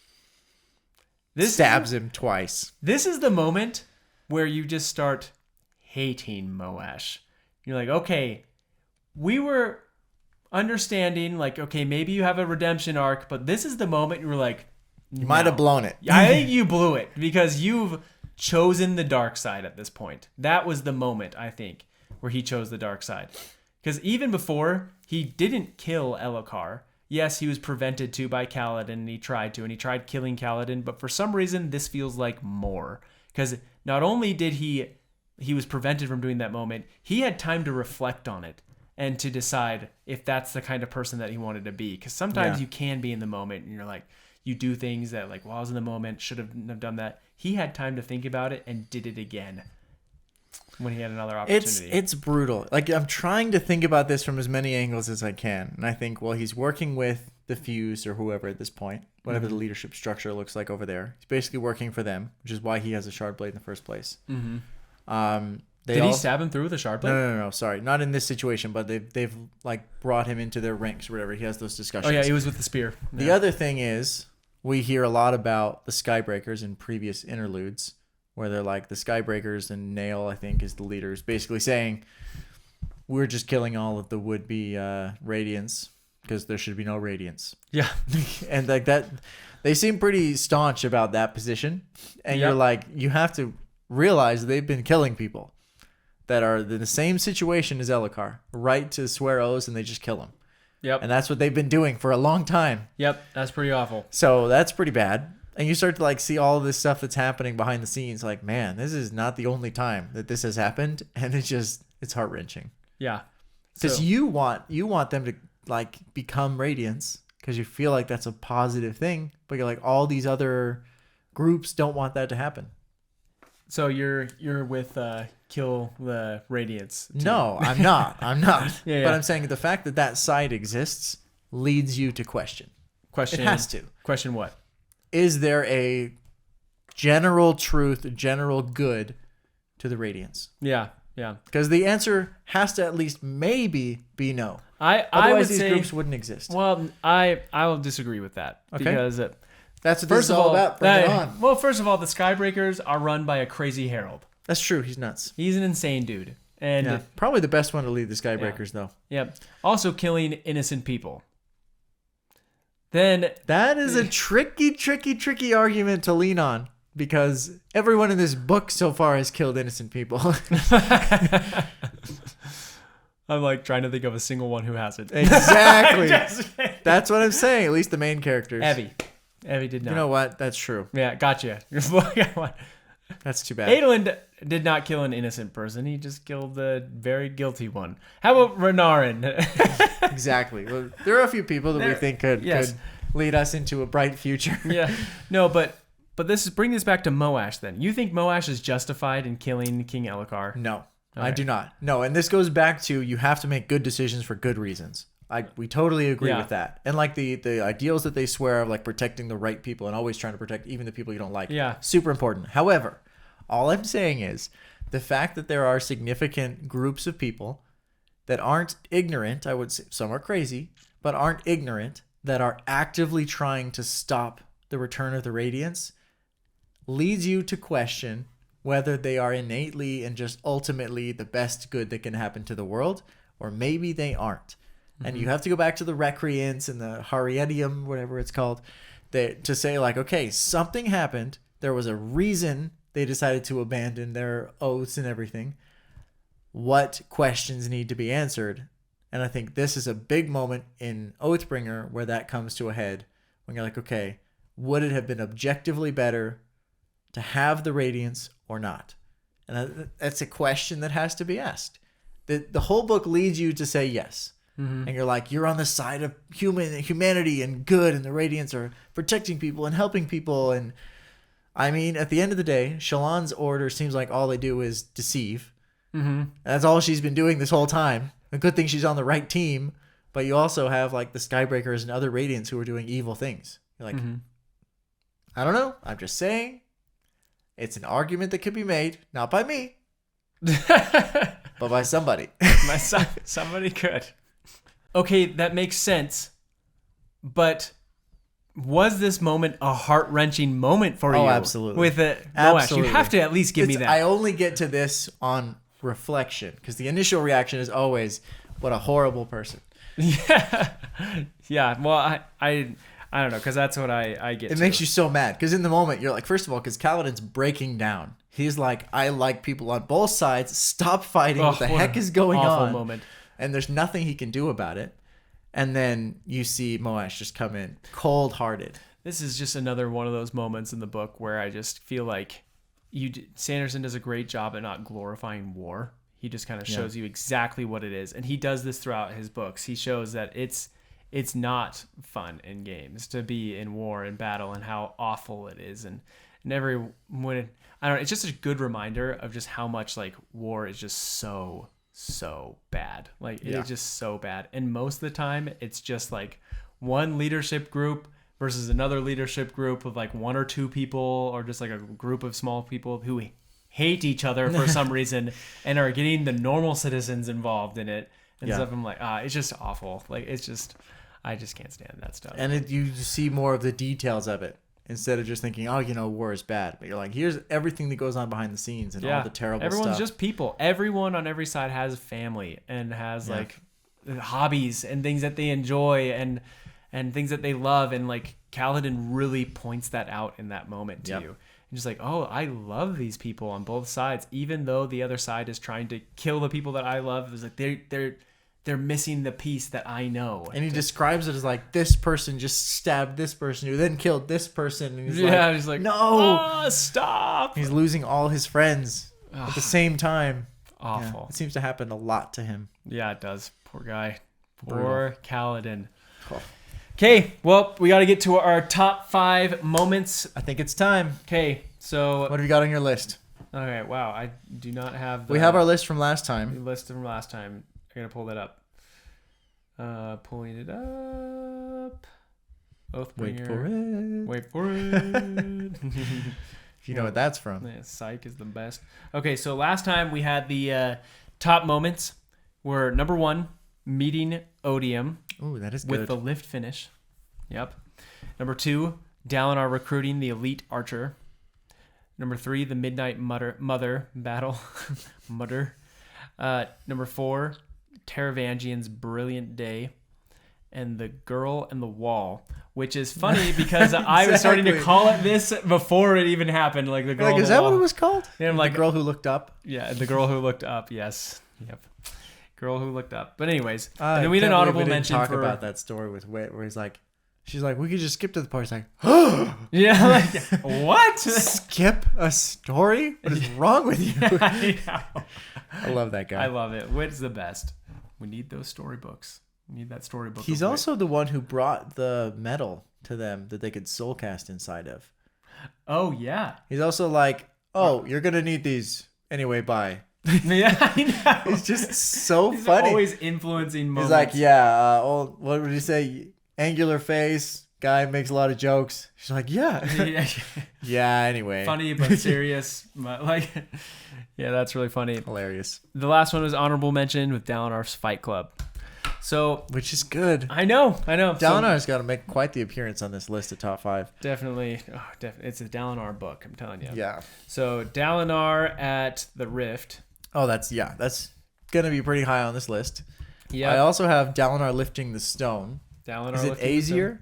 Stabs him twice. This is the moment where you just start hating Moash. You're like, okay, we were understanding, like, okay, maybe you have a redemption arc, but this is the moment you were like, you might have blown it. I think you blew it because you've chosen the dark side at this point. That was the moment, I think, where he chose the dark side. Because even before, he didn't kill Elhokar. Yes, he was prevented to by Kaladin, and he tried killing Kaladin, but for some reason, this feels like more. Because not only did he was prevented from doing that moment, he had time to reflect on it and to decide if that's the kind of person that he wanted to be. Because sometimes you can be in the moment, and you're like, you do things that, like, well, I was in the moment, should have done that. He had time to think about it and did it again when he had another opportunity. It's brutal. Like, I'm trying to think about this from as many angles as I can. And I think, well, he's working with the Fuse or whoever at this point, whatever the leadership structure looks like over there. He's basically working for them, which is why he has a shard blade in the first place. Mm-hmm. Did he stab him through with a shard blade? No. Sorry. Not in this situation, but they've like brought him into their ranks or whatever. He has those discussions. Oh, yeah, he was with the spear. Yeah. The other thing is, we hear a lot about the Skybreakers in previous interludes, where they're like the Skybreakers, and Nail, I think, is the leaders, basically saying, we're just killing all of the would-be Radiants because there should be no Radiants. Yeah. And like that, they seem pretty staunch about that position. And you're like, you have to realize they've been killing people that are in the same situation as Elhokar, right to swear oaths, and they just kill them. Yep. And that's what they've been doing for a long time. Yep. That's pretty awful. So that's pretty bad. And you start to like see all of this stuff that's happening behind the scenes. Like, man, this is not the only time that this has happened. And it's heart-wrenching. Yeah. Because you want them to like become Radiants because you feel like that's a positive thing. But you're like, all these other groups don't want that to happen. So you're with kill the Radiants too. No, I'm not. Yeah. But I'm saying the fact that that side exists leads you to question. It has to. Question what? Is there a general truth, general good to the Radiants? Yeah. Because the answer has to at least maybe be no. Otherwise, I would these groups wouldn't exist. Well, I will disagree with that. Okay. Because that's what this is all about. Bring it on. Well, first of all, the Skybreakers are run by a crazy herald. That's true. He's nuts. He's an insane dude. And probably the best one to lead the Skybreakers, though. Yeah. Also killing innocent people. Then that is a tricky argument to lean on because everyone in this book so far has killed innocent people. I'm like trying to think of a single one who hasn't. Exactly. That's what I'm saying. At least the main characters. Evie did not. You know what? That's true. Yeah, gotcha. That's too bad. Adolin did not kill an innocent person. He just killed the very guilty one. How about Renarin? Exactly. Well, there are a few people that we think could lead us into a bright future. Yeah. No, but bring this back to Moash then. You think Moash is justified in killing King Elhokar? No, okay. I do not. No, and this goes back to you have to make good decisions for good reasons. We totally agree with that. And like the ideals that they swear of like protecting the right people and always trying to protect even the people you don't like. Yeah. Super important. However, all I'm saying is the fact that there are significant groups of people that aren't ignorant, I would say some are crazy, but aren't ignorant, that are actively trying to stop the return of the Radiants leads you to question whether they are innately and just ultimately the best good that can happen to the world, or maybe they aren't. And you have to go back to the Recreants and the Harietium, whatever it's called, to say like, okay, something happened. There was a reason they decided to abandon their oaths and everything. What questions need to be answered? And I think this is a big moment in Oathbringer where that comes to a head. When you're like, okay, would it have been objectively better to have the Radiance or not? And that's a question that has to be asked. The whole book leads you to say yes. And you're like, you're on the side of humanity and good, and the Radiants are protecting people and helping people. And I mean, at the end of the day, Shallan's order seems like all they do is deceive. And that's all she's been doing this whole time. A good thing she's on the right team, but you also have like the Skybreakers and other Radiants who are doing evil things. You're like, I don't know. I'm just saying it's an argument that could be made, not by me, but by somebody. Somebody could. Okay, that makes sense. But was this moment a heart-wrenching moment for you? Oh, absolutely. With it, absolutely. You have to at least give me that. I only get to this on reflection because the initial reaction is always, "What a horrible person." Yeah. Well, I don't know because that's what I get. It makes you so mad because in the moment you're like, first of all, because Kaladin's breaking down. He's like, "I like people on both sides. Stop fighting. What the heck is going on?" Awful moment. And there's nothing he can do about it. And then you see Moash just come in cold-hearted. This is just another one of those moments in the book where I just feel like Sanderson does a great job at not glorifying war. He just kind of shows you exactly what it is. And he does this throughout his books. He shows that it's not fun in games to be in war and battle and how awful it is. And it's just a good reminder of just how much like war is just so bad. Like it's just so bad. And most of the time it's just like one leadership group versus another leadership group of like one or two people, or just like a group of small people who hate each other for some reason and are getting the normal citizens involved in it and stuff. I'm like, it's just awful. Like I just can't stand that stuff. And you see more of the details of it. instead of just thinking, oh, war is bad. But you're like, here's everything that goes on behind the scenes and all the terrible stuff. Everyone's just people. Everyone on every side has a family and has like hobbies and things that they enjoy and things that they love. And like Kaladin really points that out in that moment to you. And just like, oh, I love these people on both sides, even though the other side is trying to kill the people that I love. It's like they're missing the piece that I know. And he describes it as like, this person just stabbed this person who then killed this person. And he's like, no, stop. He's losing all his friends at the same time. Awful. Yeah, it seems to happen a lot to him. Yeah, it does. Poor guy. Poor Kaladin. Okay, well, we got to get to our top 5 moments. I think it's time. Okay, so... What have you got on your list? All right, wow, I do not have We have our list from last time. The list from last time. I'm going to pull that up. Pulling it up. Oathbringer. Wait for it. If you know what that's from. Yeah, Psych is the best. Okay, so last time we had the top moments were number 1, meeting Odium. Ooh, that is good. With the lift finish. Yep. Number 2, Dalinar recruiting the elite archer. Number 3, the Midnight Mother battle. Mother. Number 4, Taravangian's brilliant day. And the girl and the wall, which is funny because I was starting to call it this before it even happened. Like the girl. Like, is that what it was called? And I'm like, the girl who looked up. Yeah, the girl who looked up. Yes. Yep. Girl who looked up. But anyways, and then we had an audible mention talk for about that story with Wit, where he's like, she's like, we could just skip to the part. He's like, yeah, like what? Skip a story? What is wrong with you? I love that guy. I love it. Wit's the best. We need those storybooks. We need that storybook. He's also the one who brought the metal to them that they could soulcast inside of. Oh yeah. He's also like, oh, you're gonna need these anyway. Bye. Yeah, I know. It's just so He's funny. Always influencing moments. He's like, yeah, what would you say? Angular face, guy makes a lot of jokes. She's like, yeah. Yeah, anyway. Funny but serious. Like, yeah, that's really funny. Hilarious. The last one was honorable mention with Dalinar's Fight Club. So, which is good. I know. Dalinar's got to make quite the appearance on this list of top 5. Definitely. It's a Dalinar book, I'm telling you. Yeah. So, Dalinar at the Rift. Oh, that's going to be pretty high on this list. Yeah. I also have Dalinar lifting the stone. Is it Azir?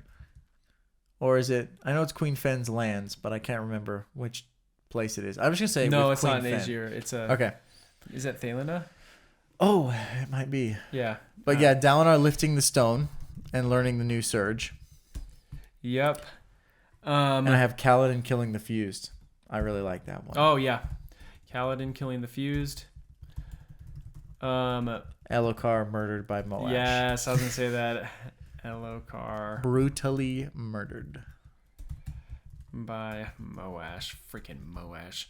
Or is it... I know it's Queen Fen's lands, but I can't remember which place it is. I was going to say no, with it's Queen not Fen. Azir. It's a... Okay. Is that Thalina? Oh, it might be. Yeah. But yeah, Dalinar lifting the stone and learning the new surge. Yep. And I have Kaladin killing the fused. I really like that one. Oh, yeah. Kaladin killing the fused. Elokar murdered by Moash. Yes, I was going to say that. Elokar. Brutally murdered. By Moash. Freaking Moash.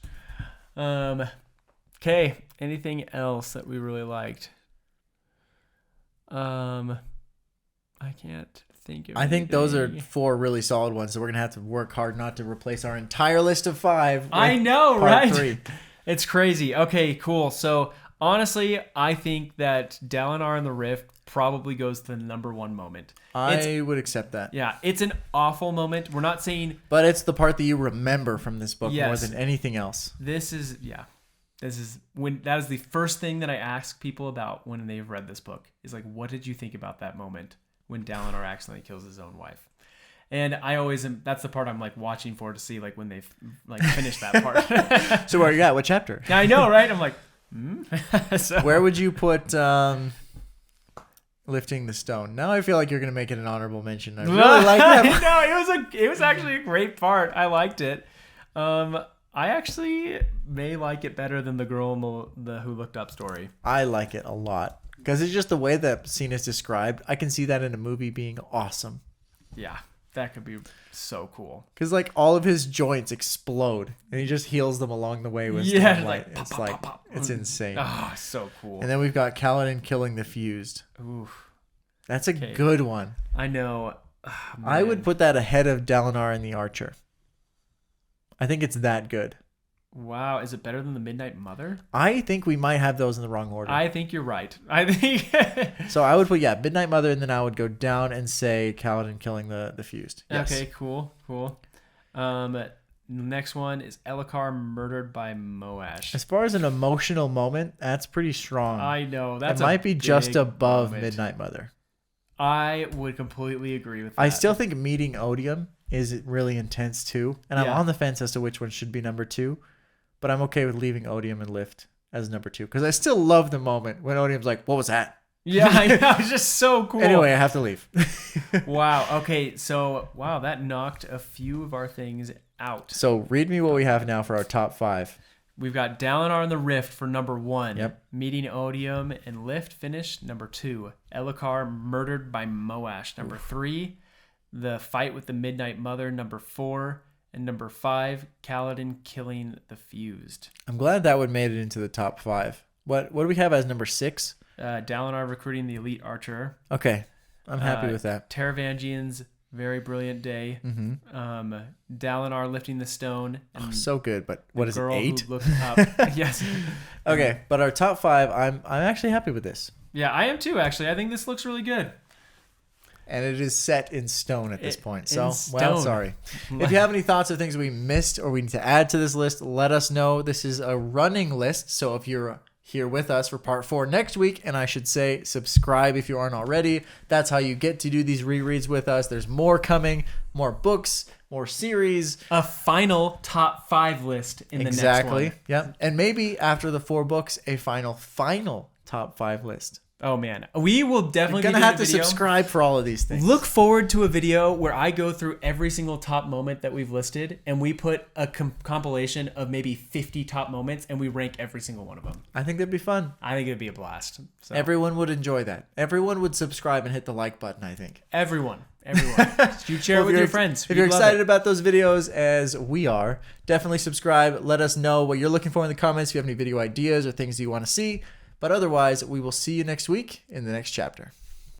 Okay. Anything else that we really liked? I can't think of I think those are anything. 4 really solid ones, so we're going to have to work hard not to replace our entire list of 5. I know, right? 3. It's crazy. Okay, cool. So, honestly, I think that Dalinar and the Rift probably goes to the number 1 moment. I would accept that. Yeah, it's an awful moment. We're not saying... But it's the part that you remember from this book more Yes. than anything else. This is when that is the first thing that I ask people about when they've read this book is like, what did you think about that moment when Dalinar accidentally kills his own wife? And I always am, that's the part I'm like watching for to see like when they've like finished that part. So where are you at? What chapter? Yeah, I know, right? I'm like, So, where would you put lifting the stone? Now I feel like you're going to make it an honorable mention. I really like that. No, it was actually a great part. I liked it. I actually may like it better than the girl in the Who Looked Up story. I like it a lot because it's just the way that scene is described. I can see that in a movie being awesome. Yeah, that could be so cool. Because like all of his joints explode and he just heals them along the way with Stormlight. Like, it's pop, like pop, pop. It's insane. Oh, so cool. And then we've got Kaladin killing the fused. Oof. That's a good one. I know. Oh, I would put that ahead of Dalinar and the Archer. I think it's that good. Wow, is it better than the Midnight Mother? I think we might have those in the wrong order. I think you're right. I think so I would put Midnight Mother, and then I would go down and say Kaladin killing the fused. Yes. Okay, cool. Next one is Elhokar murdered by Moash. As far as an emotional moment, that's pretty strong. I know. That might be just above Midnight Mother. I would completely agree with that. I still think meeting Odium is really intense too. And I'm on the fence as to which one should be number 2. But I'm okay with leaving Odium and Lift as number 2. Because I still love the moment when Odium's like, what was that? Yeah, I know. It's just so cool. Anyway, I have to leave. Wow. Okay. So, that knocked a few of our things out. So read me what we have now for our top 5. We've got Dalinar and the Rift for number 1. Yep. Meeting Odium and Lift finished number 2. Elhokar murdered by Moash number 3. The fight with the Midnight Mother number 4. And number 5, Kaladin killing the Fused. I'm glad that one made it into the top 5. What do we have as number 6? Dalinar recruiting the elite archer. Okay. I'm happy with that. Taravangian's very brilliant day. Mm-hmm. Dalinar lifting the stone. And so good, but what is it, 8? Who looked up. Yes. Okay, but our top 5, I'm actually happy with this. Yeah, I am too, actually. I think this looks really good. And it is set in stone at this point. So, stone. Sorry. If you have any thoughts or things we missed or we need to add to this list, let us know. This is a running list. So if you're here with us for part 4 next week, and I should say subscribe if you aren't already. That's how you get to do these rereads with us. There's more coming, more books, more series. A final top 5 list in the next one. Exactly. Yeah. And maybe after the 4 books, a final top 5 list. Oh man, we will definitely You're gonna have to subscribe for all of these things. Look forward to a video where I go through every single top moment that we've listed, and we put a compilation of maybe 50 top moments, and we rank every single one of them. I think that'd be fun. I think it'd be a blast. So. Everyone would enjoy that. Everyone would subscribe and hit the like button, I think. Everyone. You share it with your friends. If you're excited about those videos as we are, definitely subscribe. Let us know what you're looking for in the comments. If you have any video ideas or things you want to see. But otherwise, we will see you next week in the next chapter.